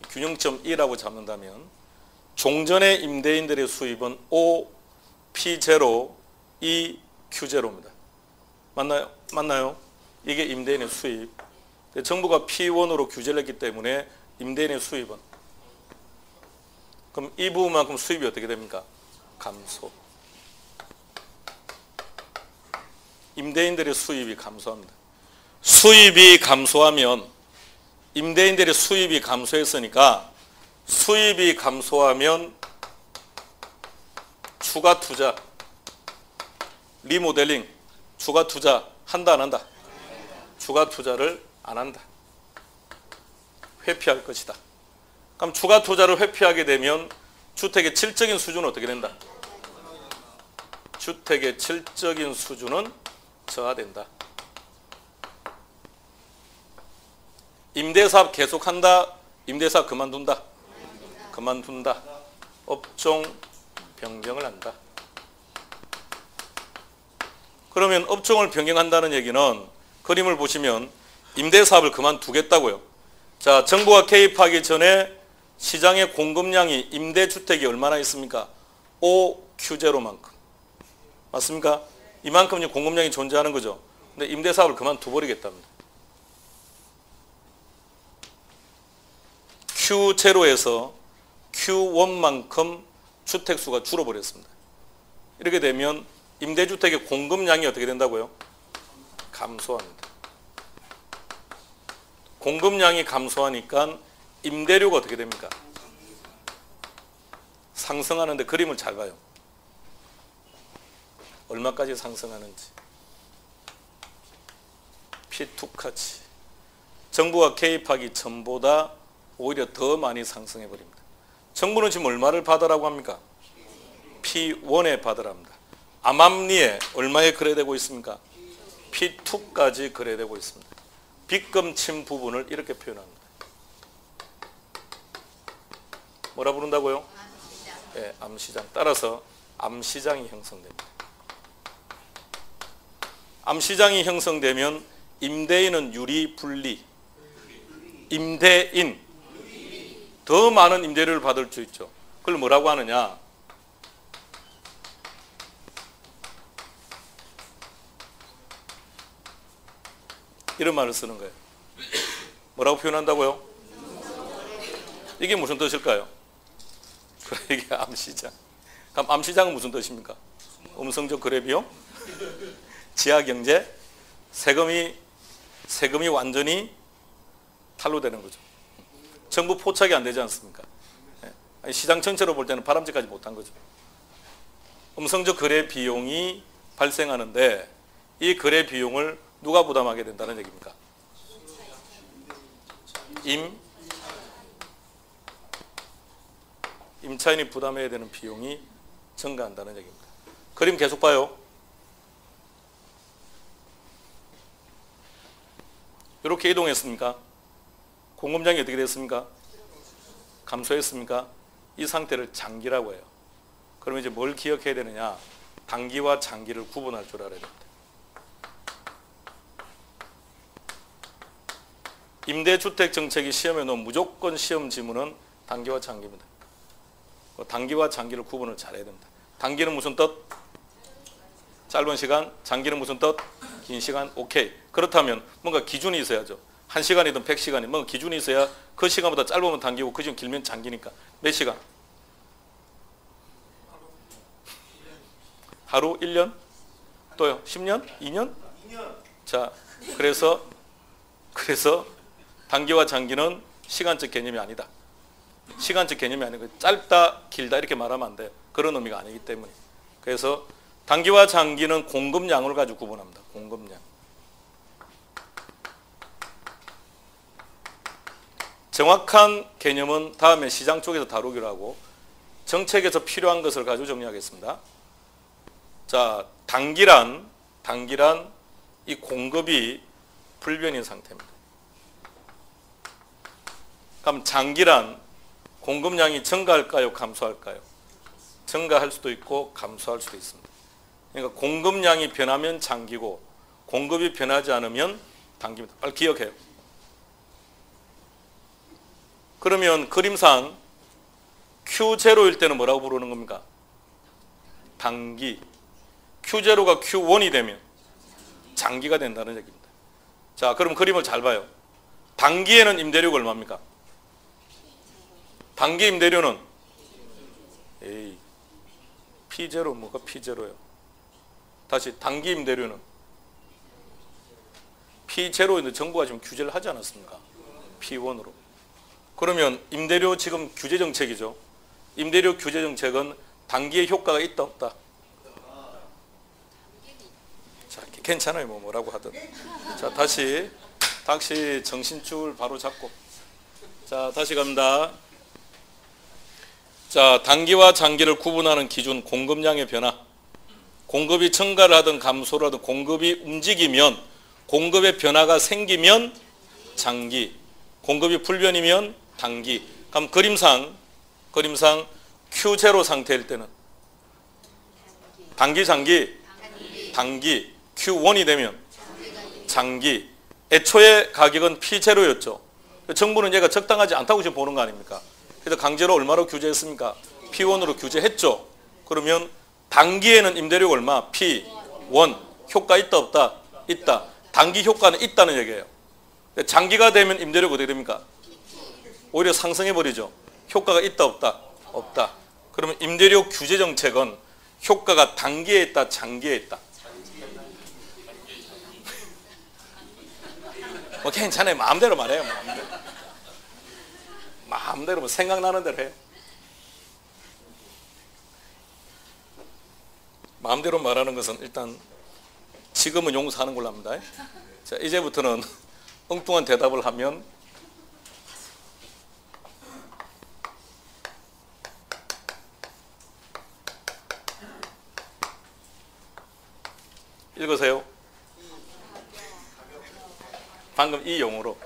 균형점 2라고 잡는다면 종전의 임대인들의 수입은 O, P0, E, Q0입니다. 맞나요? 맞나요? 이게 임대인의 수입. 정부가 P1으로 규제를 했기 때문에 임대인의 수입은, 그럼 이 부분만큼 수입이 어떻게 됩니까? 감소. 임대인들의 수입이 감소합니다. 수입이 감소하면, 임대인들의 수입이 감소했으니까 수입이 감소하면 추가 투자, 리모델링, 추가 투자 한다 안 한다? 추가 투자를 안 한다. 회피할 것이다. 그럼 추가 투자를 회피하게 되면 주택의 질적인 수준은 어떻게 된다? 주택의 질적인 수준은 저하된다. 임대사업 계속한다? 임대사업 그만둔다? 그만둔다. 업종 변경을 한다. 그러면 업종을 변경한다는 얘기는 그림을 보시면 임대사업을 그만두겠다고요. 자, 정부가 개입하기 전에 시장의 공급량이 임대주택이 얼마나 있습니까? 5Q0만큼. 맞습니까? 이만큼 공급량이 존재하는 거죠. 근데 임대사업을 그만둬버리겠답니다. Q0에서 Q1만큼 주택수가 줄어버렸습니다. 이렇게 되면 임대주택의 공급량이 어떻게 된다고요? 감소합니다. 공급량이 감소하니까 임대료가 어떻게 됩니까? 상승하는데 그림을 잘 봐요. 얼마까지 상승하는지. P2까지. 정부가 개입하기 전보다 오히려 더 많이 상승해버립니다. 정부는 지금 얼마를 받으라고 합니까? P1에 받으랍니다. 암암리에 얼마에 거래되고 있습니까? P2까지 거래되고 있습니다. 빗금침 부분을 이렇게 표현합니다. 뭐라 부른다고요? 네, 암시장. 따라서 암시장이 형성됩니다. 암시장이 형성되면 임대인은 유리, 분리. 임대인. 더 많은 임대료를 받을 수 있죠. 그걸 뭐라고 하느냐? 이런 말을 쓰는 거예요. 뭐라고 표현한다고요? 이게 무슨 뜻일까요? 이게 암시장. 그럼 암시장은 무슨 뜻입니까? 음성적 거래 비용, 지하경제, 세금이 완전히 탄로되는 거죠. 정부 포착이 안 되지 않습니까? 시장 전체로 볼 때는 바람직하지 못한 거죠. 음성적 거래 비용이 발생하는데 이 거래 비용을 누가 부담하게 된다는 얘기입니까? 임차인이 부담해야 되는 비용이 증가한다는 얘기입니다. 그림 계속 봐요. 이렇게 이동했습니까? 공급량이 어떻게 됐습니까? 감소했습니까? 이 상태를 장기라고 해요. 그러면 이제 뭘 기억해야 되느냐? 단기와 장기를 구분할 줄 알아야 됩니다. 임대주택 정책이 시험에 넣은 무조건 시험 지문은 단기와 장기입니다. 단기와 장기를 구분을 잘해야 됩니다. 단기는 무슨 뜻? 짧은 시간. 장기는 무슨 뜻? 긴 시간. 오케이. 그렇다면 뭔가 기준이 있어야죠. 1시간이든 100시간이든 뭔가 기준이 있어야 그 시간보다 짧으면 단기고 그 시간 길면 장기니까. 몇 시간? 하루? 1년? 또요? 10년? 2년? 자, 그래서 단기와 장기는 시간적 개념이 아니다. 시간적 개념이 아니고 짧다, 길다 이렇게 말하면 안 돼요. 그런 의미가 아니기 때문에. 그래서 단기와 장기는 공급량을 가지고 구분합니다. 공급량. 정확한 개념은 다음에 시장 쪽에서 다루기로 하고 정책에서 필요한 것을 가지고 정리하겠습니다. 자, 단기란 이 공급이 불변인 상태입니다. 그럼 장기란 공급량이 증가할까요? 감소할까요? 증가할 수도 있고 감소할 수도 있습니다. 그러니까 공급량이 변하면 장기고 공급이 변하지 않으면 단기입니다. 빨리 기억해요. 그러면 그림상 Q0일 때는 뭐라고 부르는 겁니까? 단기. Q0가 Q1이 되면 장기가 된다는 얘기입니다. 자, 그럼 그림을 잘 봐요. 단기에는 임대료가 얼마입니까? 단기 임대료는 P0 뭐가 P0요? 다시 단기 임대료는 P0인데 정부가 지금 규제를 하지 않았습니까? P1으로. 그러면 임대료 지금 규제 정책이죠. 임대료 규제 정책은 단기에 효과가 있다 없다? 자, 괜찮아요. 뭐라고 하든. 자, 다시 정신줄 바로 잡고. 자, 다시 갑니다. 자, 단기와 장기를 구분하는 기준, 공급량의 변화. 공급이 증가를 하든 감소를 하든 공급이 움직이면, 공급의 변화가 생기면 장기, 공급이 불변이면 단기. 그럼 그림상 Q0 상태일 때는 단기, 장기, 단기. Q1이 되면 장기. 애초에 가격은 P0였죠. 정부는 얘가 적당하지 않다고 지금 보는 거 아닙니까? 그래서 강제로 얼마로 규제했습니까? P1으로 규제했죠. 그러면 단기에는 임대료가 얼마? P1. 효과 있다 없다? 있다. 단기 효과는 있다는 얘기예요. 장기가 되면 임대료가 어떻게 됩니까? 오히려 상승해버리죠. 효과가 있다 없다? 없다. 그러면 임대료 규제 정책은 효과가 단기에 있다, 장기에 있다? 뭐 괜찮아요. 마음대로 말해요. 마음대로 뭐 생각나는 대로 해요. 마음대로 말하는 것은 일단 지금은 용서하는 걸로 합니다. 자, 이제부터는 엉뚱한 대답을 하면 읽으세요. 방금 이 용어로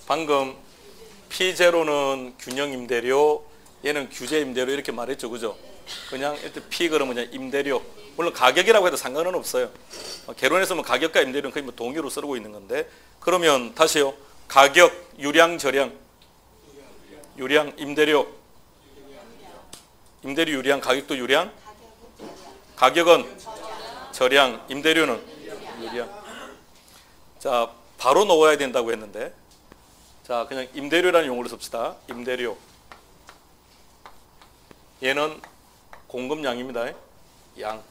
방금 P0는 균형 임대료, 얘는 규제 임대료 이렇게 말했죠. 그죠? 그냥 일단 P 그러면 그냥 임대료. 물론 가격이라고 해도 상관은 없어요. 개론에서 뭐 가격과 임대료는 거의 뭐 동의로 쓰고 있는 건데, 그러면 다시요. 가격, 유량, 저량. 유량, 임대료. 임대료 유량, 가격도 유량. 가격은 저량, 임대료는 유량. 자, 바로 넣어야 된다고 했는데, 자, 그냥 임대료라는 용어를 씁시다. 임대료. 얘는 공급량입니다. 양.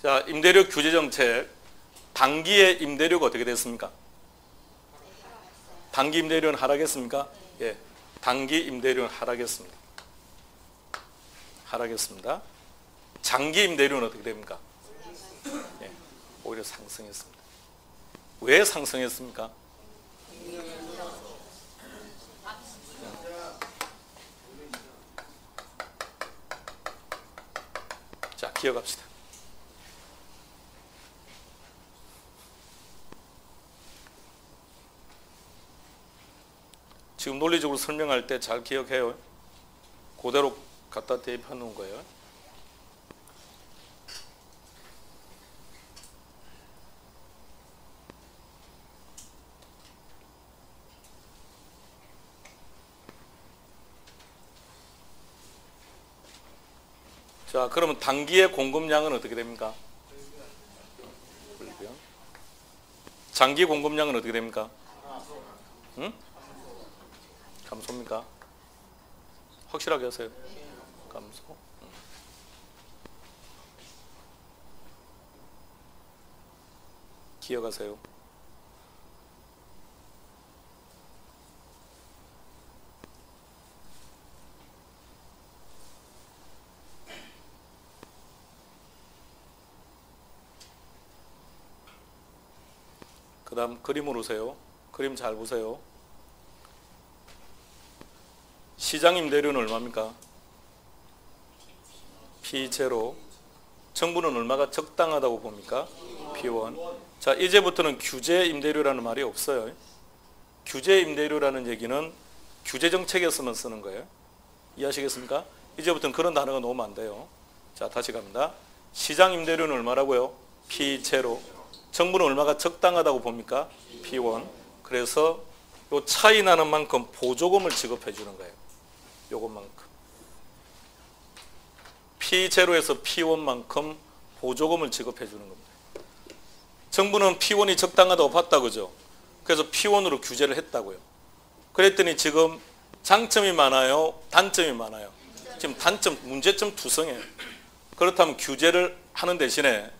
자, 임대료 규제 정책. 단기의 임대료가 어떻게 됐습니까? 단기 임대료는 하락했습니까? 예. 단기 임대료는 하락했습니다. 하락했습니다. 장기 임대료는 어떻게 됩니까? 예. 오히려 상승했습니다. 왜 상승했습니까? 자, 기억합시다. 지금 논리적으로 설명할 때 잘 기억해요. 그대로 갖다 대입해 놓은 거예요. 자, 그러면 단기의 공급량은 어떻게 됩니까? 불변. 장기 공급량은 어떻게 됩니까? 응? 감소입니까? 확실하게 하세요. 감소. 기억하세요. 그 다음 그림으로 오세요. 그림 잘 보세요. 시장 임대료는 얼마입니까? P0. 정부는 얼마가 적당하다고 봅니까? P1. 자, 이제부터는 규제 임대료라는 말이 없어요. 규제 임대료라는 얘기는 규제 정책에서만 쓰는 거예요. 이해하시겠습니까? 이제부터는 그런 단어가 나오면 안 돼요. 자, 다시 갑니다. 시장 임대료는 얼마라고요? P0. 정부는 얼마가 적당하다고 봅니까? P1. 그래서 요 차이 나는 만큼 보조금을 지급해 주는 거예요. 요것만큼. P0에서 P1만큼 보조금을 지급해 주는 겁니다. 정부는 P1이 적당하다고 봤다 그죠? 그래서 P1으로 규제를 했다고요. 그랬더니 지금 장점이 많아요? 단점이 많아요? 지금 단점, 문제점 투성이에요. 그렇다면 규제를 하는 대신에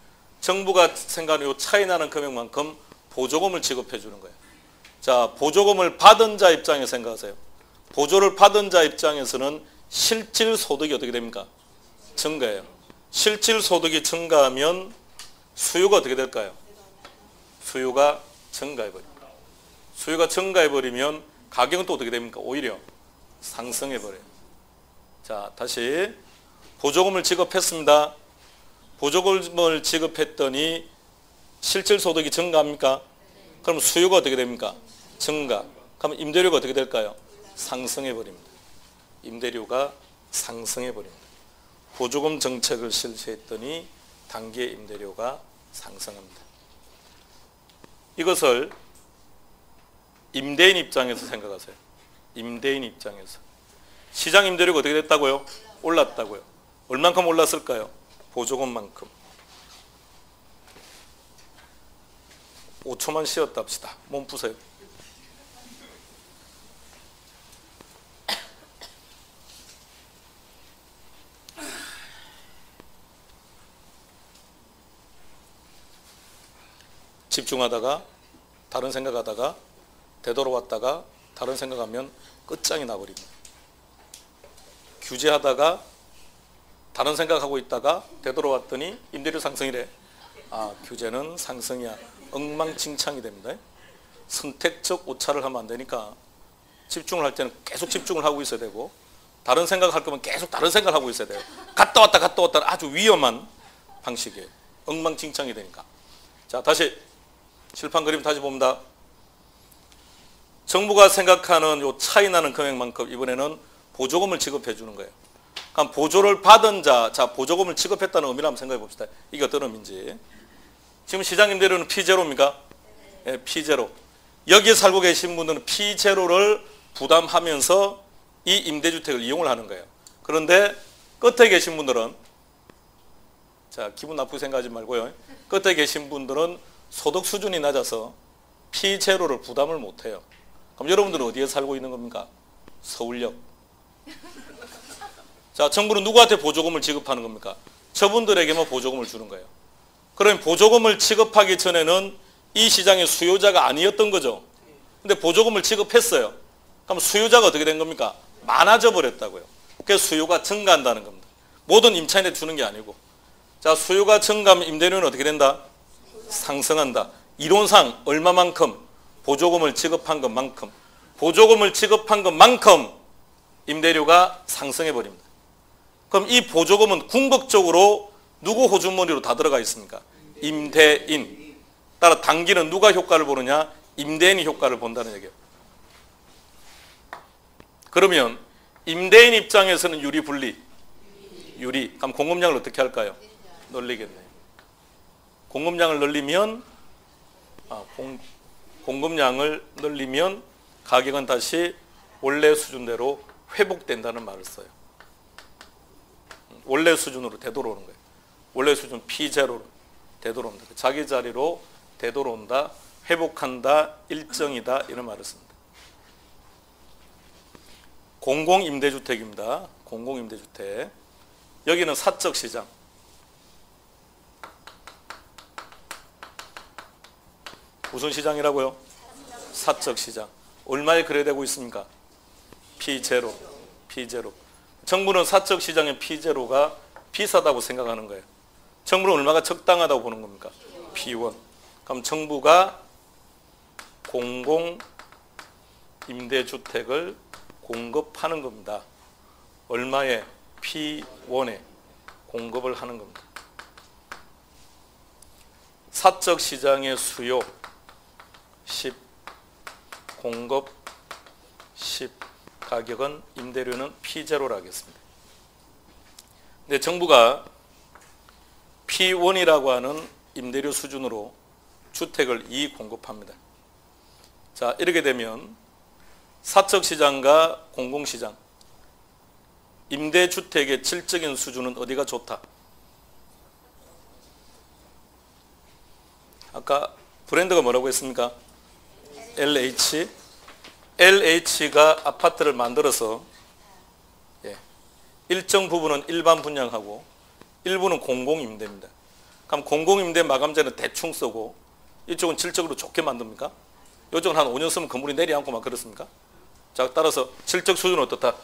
정부가 생각하는 요 차이 나는 금액만큼 보조금을 지급해 주는 거예요. 자, 보조금을 받은 자 입장에서 생각하세요. 보조를 받은 자 입장에서는 실질 소득이 어떻게 됩니까? 증가해요. 실질 소득이 증가하면 수요가 어떻게 될까요? 수요가 증가해버립니다. 수요가 증가해버리면 가격은 또 어떻게 됩니까? 오히려 상승해버려요. 자, 다시 보조금을 지급했습니다. 보조금을 지급했더니 실질 소득이 증가합니까? 그럼 수요가 어떻게 됩니까? 증가. 그럼 임대료가 어떻게 될까요? 상승해버립니다. 임대료가 상승해버립니다. 보조금 정책을 실시했더니 단기 임대료가 상승합니다. 이것을 임대인 입장에서 생각하세요. 임대인 입장에서. 시장 임대료가 어떻게 됐다고요? 올랐다고요. 얼만큼 올랐을까요? 보조금만큼. 5초만 쉬었다 합시다. 몸 푸세요. 집중하다가 다른 생각하다가 되돌아왔다가 다른 생각하면 끝장이 나버립니다. 규제하다가 다른 생각하고 있다가 되돌아왔더니 임대료 상승이래. 아, 규제는 상승이야. 엉망진창이 됩니다. 선택적 오차를 하면 안 되니까 집중을 할 때는 계속 집중을 하고 있어야 되고 다른 생각할 거면 계속 다른 생각을 하고 있어야 돼요. 갔다 왔다 아주 위험한 방식이에요. 엉망진창이 되니까. 자, 다시 칠판 그림 다시 봅니다. 정부가 생각하는 요 차이 나는 금액만큼 이번에는 보조금을 지급해 주는 거예요. 그럼 보조를 받은 자, 보조금을 지급했다는 의미를 한번 생각해 봅시다. 이게 어떤 의미인지. 지금 시장 임대료는 P0입니까? 예, P0. 여기에 살고 계신 분들은 P0를 부담하면서 이 임대주택을 이용을 하는 거예요. 그런데 끝에 계신 분들은, 자, 기분 나쁘게 생각하지 말고요. 끝에 계신 분들은 소득 수준이 낮아서 P0를 부담을 못해요. 그럼 여러분들은 어디에 살고 있는 겁니까? 서울역. 자, 정부는 누구한테 보조금을 지급하는 겁니까? 저분들에게만 보조금을 주는 거예요. 그러면 보조금을 지급하기 전에는 이 시장의 수요자가 아니었던 거죠. 근데 보조금을 지급했어요. 그럼 수요자가 어떻게 된 겁니까? 많아져 버렸다고요. 그래서 수요가 증가한다는 겁니다. 모든 임차인에 주는 게 아니고. 자, 수요가 증가하면 임대료는 어떻게 된다? 상승한다. 이론상 얼마만큼? 보조금을 지급한 것만큼. 보조금을 지급한 것만큼 임대료가 상승해 버립니다. 그럼 이 보조금은 궁극적으로 누구 호주머니로 다 들어가 있습니까? 임대인. 따라 단기는 누가 효과를 보느냐? 임대인이 효과를 본다는 얘기예요. 그러면 임대인 입장에서는 유리 분리. 유리. 그럼 공급량을 어떻게 할까요? 늘리겠네요. 공급량을 늘리면 공급량을 늘리면 가격은 다시 원래 수준대로 회복된다는 말을 써요. 원래 수준으로 되돌아오는 거예요. 원래 수준 P0로 되돌아온다. 자기 자리로 되돌아온다, 회복한다, 일정이다 이런 말을 씁니다. 공공임대주택입니다. 공공임대주택. 여기는 사적 시장. 무슨 시장이라고요? 사적 시장. 얼마에 거래되고 있습니까? P0. P0. 정부는 사적 시장의 P0가 비싸다고 생각하는 거예요. 정부는 얼마가 적당하다고 보는 겁니까? P1. 그럼 정부가 공공 임대주택을 공급하는 겁니다. 얼마에? P1에 공급을 하는 겁니다. 사적 시장의 수요 10, 공급 10, 가격은 임대료는 P0로 하겠습니다. 근데 정부가 P1이라고 하는 임대료 수준으로 주택을 공급합니다. 자, 이렇게 되면 사적시장과 공공시장, 임대주택의 질적인 수준은 어디가 좋다? 아까 브랜드가 뭐라고 했습니까? LH. LH가 아파트를 만들어서 일정 부분은 일반 분양하고 일부는 공공임대입니다. 그럼 공공임대 마감재는 대충 쓰고 이쪽은 질적으로 좋게 만듭니까? 이쪽은 한 5년 쓰면 건물이 내려앉고 막 그렇습니까? 자, 따라서 질적 수준은 어떻다?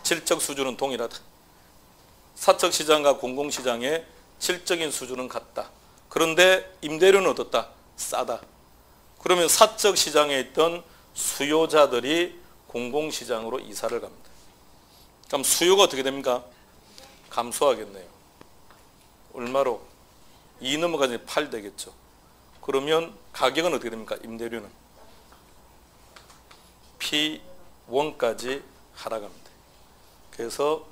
질적 수준은 동일하다. 사적시장과 공공시장의 질적인 수준은 같다. 그런데 임대료는 어떻다? 싸다. 그러면 사적시장에 있던 수요자들이 공공시장으로 이사를 갑니다. 그럼 수요가 어떻게 됩니까? 감소하겠네요. 얼마로? 2 넘어가니 8 되겠죠. 그러면 가격은 어떻게 됩니까? 임대료는 P1까지 하락합니다. 그래서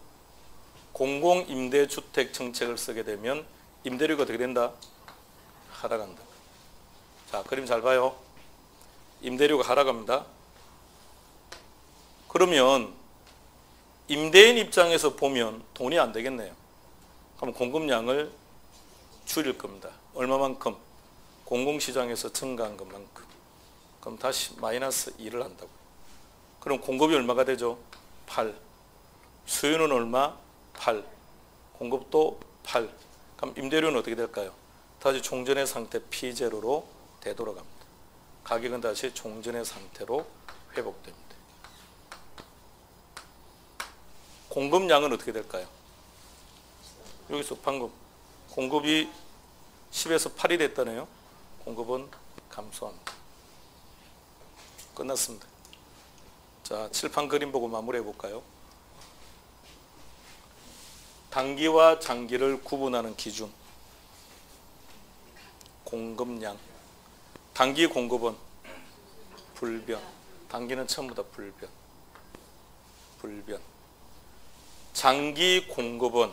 공공임대주택 정책을 쓰게 되면 임대료가 어떻게 된다? 하락한다. 자, 그림 잘 봐요. 임대료가 하락합니다. 그러면 임대인 입장에서 보면 돈이 안 되겠네요. 그럼 공급량을 줄일 겁니다. 얼마만큼? 공공시장에서 증가한 것만큼. 그럼 다시 마이너스 2를 한다고요. 그럼 공급이 얼마가 되죠? 8. 수요는 얼마? 8. 공급도 8. 그럼 임대료는 어떻게 될까요? 다시 종전의 상태 P0로 되돌아갑니다. 가격은 다시 종전의 상태로 회복됩니다. 공급량은 어떻게 될까요? 여기서 방금 공급이 10에서 8이 됐다네요. 공급은 감소합니다. 끝났습니다. 자, 칠판 그림 보고 마무리해 볼까요? 단기와 장기를 구분하는 기준. 공급량. 단기 공급은 불변. 단기는 전부 다 불변. 불변. 장기 공급은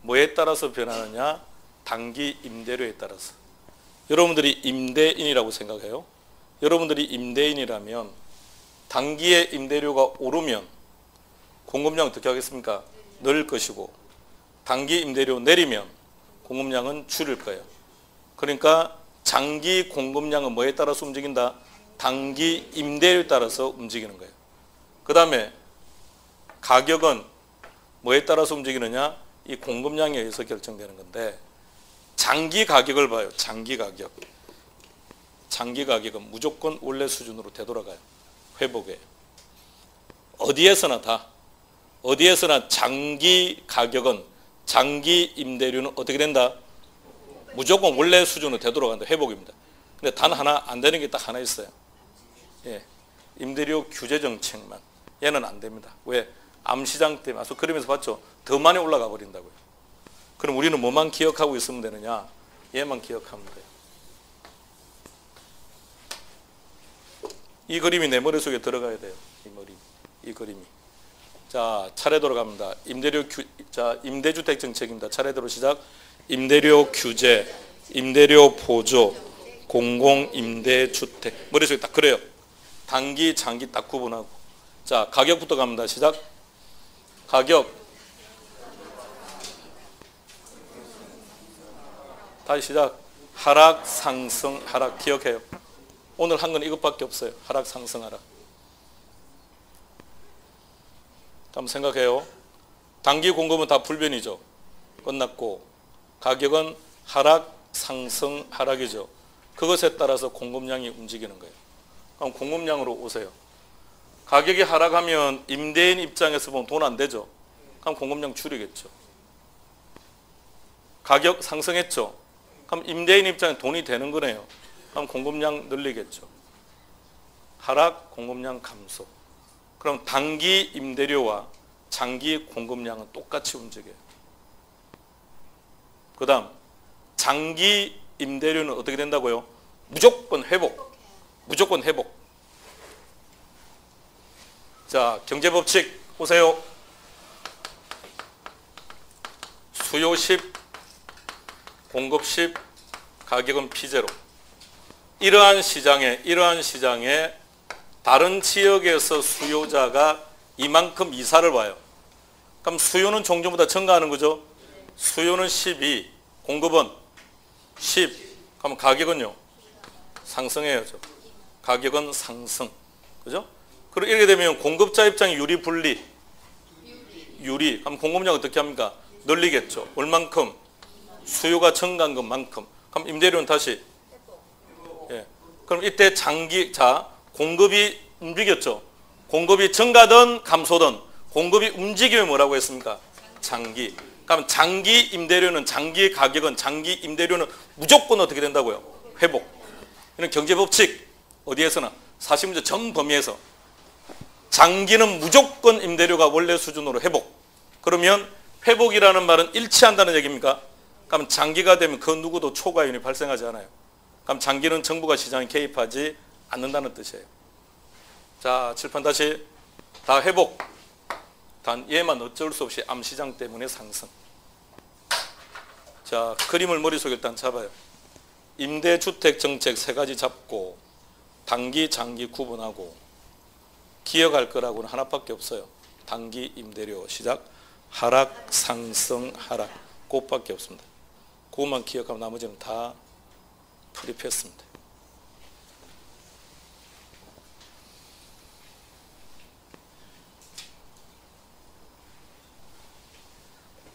뭐에 따라서 변하느냐? 단기 임대료에 따라서. 여러분들이 임대인이라고 생각해요. 여러분들이 임대인이라면 단기에 임대료가 오르면 공급량은 어떻게 하겠습니까? 늘 것이고, 단기 임대료 내리면 공급량은 줄일 거예요. 그러니까 장기 공급량은 뭐에 따라서 움직인다? 단기 임대료에 따라서 움직이는 거예요. 그 다음에 가격은 뭐에 따라서 움직이느냐? 이 공급량에 의해서 결정되는 건데, 장기 가격을 봐요. 장기 가격. 장기 가격은 무조건 원래 수준으로 되돌아가요. 회복에. 어디에서나 다. 어디에서나 장기 가격은, 장기 임대료는 어떻게 된다? 무조건 원래 수준으로 되돌아간다. 회복입니다. 근데 단 하나 안 되는 게 딱 하나 있어요. 예. 임대료 규제 정책만. 얘는 안 됩니다. 왜? 암시장 때문에. 아까 그러면서 봤죠? 더 많이 올라가 버린다고요. 그럼 우리는 뭐만 기억하고 있으면 되느냐? 얘만 기억하면 돼요. 이 그림이 내 머릿속에 들어가야 돼요. 이 그림이. 자, 차례 돌아갑니다. 임대주택 정책입니다. 차례대로 시작. 임대료 규제, 임대료 보조, 공공임대주택. 머릿속에 딱 그래요. 단기, 장기 딱 구분하고. 자, 가격부터 갑니다. 시작. 가격. 다시 시작. 하락, 상승, 하락. 기억해요. 오늘 한 건 이것밖에 없어요. 하락, 상승, 하락. 한번 생각해요. 단기 공급은 다 불변이죠. 끝났고, 가격은 하락, 상승, 하락이죠. 그것에 따라서 공급량이 움직이는 거예요. 그럼 공급량으로 오세요. 가격이 하락하면 임대인 입장에서 보면 돈 안 되죠. 그럼 공급량 줄이겠죠. 가격 상승했죠. 그럼 임대인 입장에 돈이 되는 거네요. 그럼 공급량 늘리겠죠. 하락, 공급량 감소. 그럼 단기 임대료와 장기 공급량은 똑같이 움직여요. 그 다음 장기 임대료는 어떻게 된다고요? 무조건 회복. 무조건 회복. 자, 경제법칙 보세요. 수요 10, 공급 10, 가격은 P0. 이러한 시장에 다른 지역에서 수요자가 이만큼 이사를 와요. 그럼 수요는 종전보다 증가하는 거죠. 수요는 12, 공급은 10. 그럼 가격은요? 상승해야죠. 가격은 상승. 그죠? 그리고 이렇게 되면 공급자 입장에 유리 분리. 유리. 그럼 공급량 어떻게 합니까? 늘리겠죠. 얼만큼? 수요가 증가한 것만큼. 그럼 임대료는 다시. 예. 그럼 이때 공급이 움직였죠. 공급이 증가든 감소든 공급이 움직이면 뭐라고 했습니까? 장기. 그럼 장기 임대료는, 장기 가격은, 장기 임대료는 무조건 어떻게 된다고요? 회복. 이는 경제법칙. 어디에서나 사실문제 전 범위에서 장기는 무조건 임대료가 원래 수준으로 회복. 그러면 회복이라는 말은 일치한다는 얘기입니까? 그럼 장기가 되면 그 누구도 초과이윤이 발생하지 않아요. 그럼 장기는 정부가 시장에 개입하지 않는다는 뜻이에요. 자, 칠판 다시. 다 회복. 단 얘만 어쩔 수 없이 암시장 때문에 상승. 자, 그림을 머릿속에 일단 잡아요. 임대주택 정책 세 가지 잡고 단기, 장기 구분하고 기억할 거라고는 하나밖에 없어요. 단기 임대료 시작, 하락, 상승, 하락. 그것밖에 없습니다. 그것만 기억하면 나머지는 다 풀이했습니다.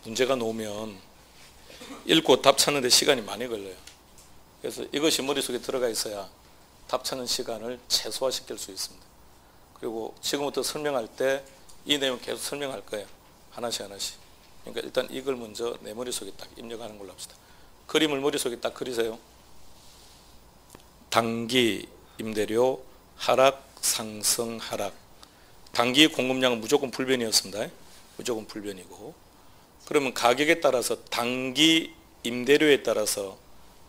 문제가 나오면 읽고 답 찾는데 시간이 많이 걸려요. 그래서 이것이 머릿속에 들어가 있어야 답 찾는 시간을 최소화시킬 수 있습니다. 그리고 지금부터 설명할 때 이 내용 계속 설명할 거예요. 하나씩 하나씩. 그러니까 일단 이걸 먼저 내 머릿속에 딱 입력하는 걸로 합시다. 그림을 머릿속에 딱 그리세요. 단기 임대료 하락, 상승, 하락. 단기 공급량은 무조건 불변이었습니다. 무조건 불변이고. 그러면 가격에 따라서 단기 임대료에 따라서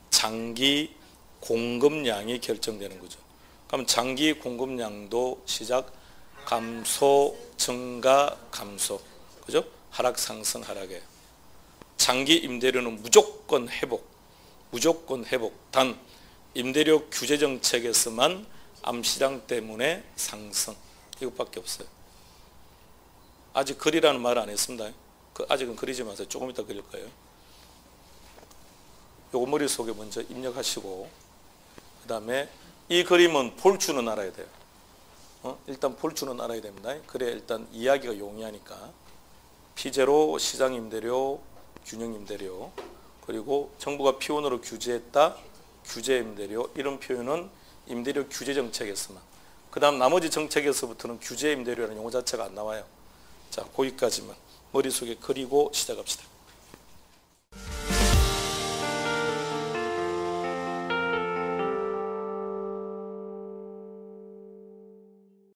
장기 공급량이 결정되는 거죠. 그럼 장기 공급량도 시작 감소, 증가, 감소. 그죠? 하락, 상승, 하락이에요. 장기 임대료는 무조건 회복. 무조건 회복. 단 임대료 규제 정책에서만 암시장 때문에 상승. 이것밖에 없어요. 아직 그리라는 말 안 했습니다. 아직은 그리지 마세요. 조금 이따 그릴 거예요. 요거 머릿속에 먼저 입력하시고 그 다음에 이 그림은 볼 줄은 알아야 돼요. 일단 볼 줄은 알아야 됩니다. 그래 일단 이야기가 용이하니까 피제로, 시장임대료, 균형임대료 그리고 정부가 P1으로 규제했다, 규제임대료 이런 표현은 임대료 규제정책에서만 그 다음 나머지 정책에서부터는 규제임대료라는 용어 자체가 안 나와요. 자, 거기까지만 머릿속에 그리고 시작합시다.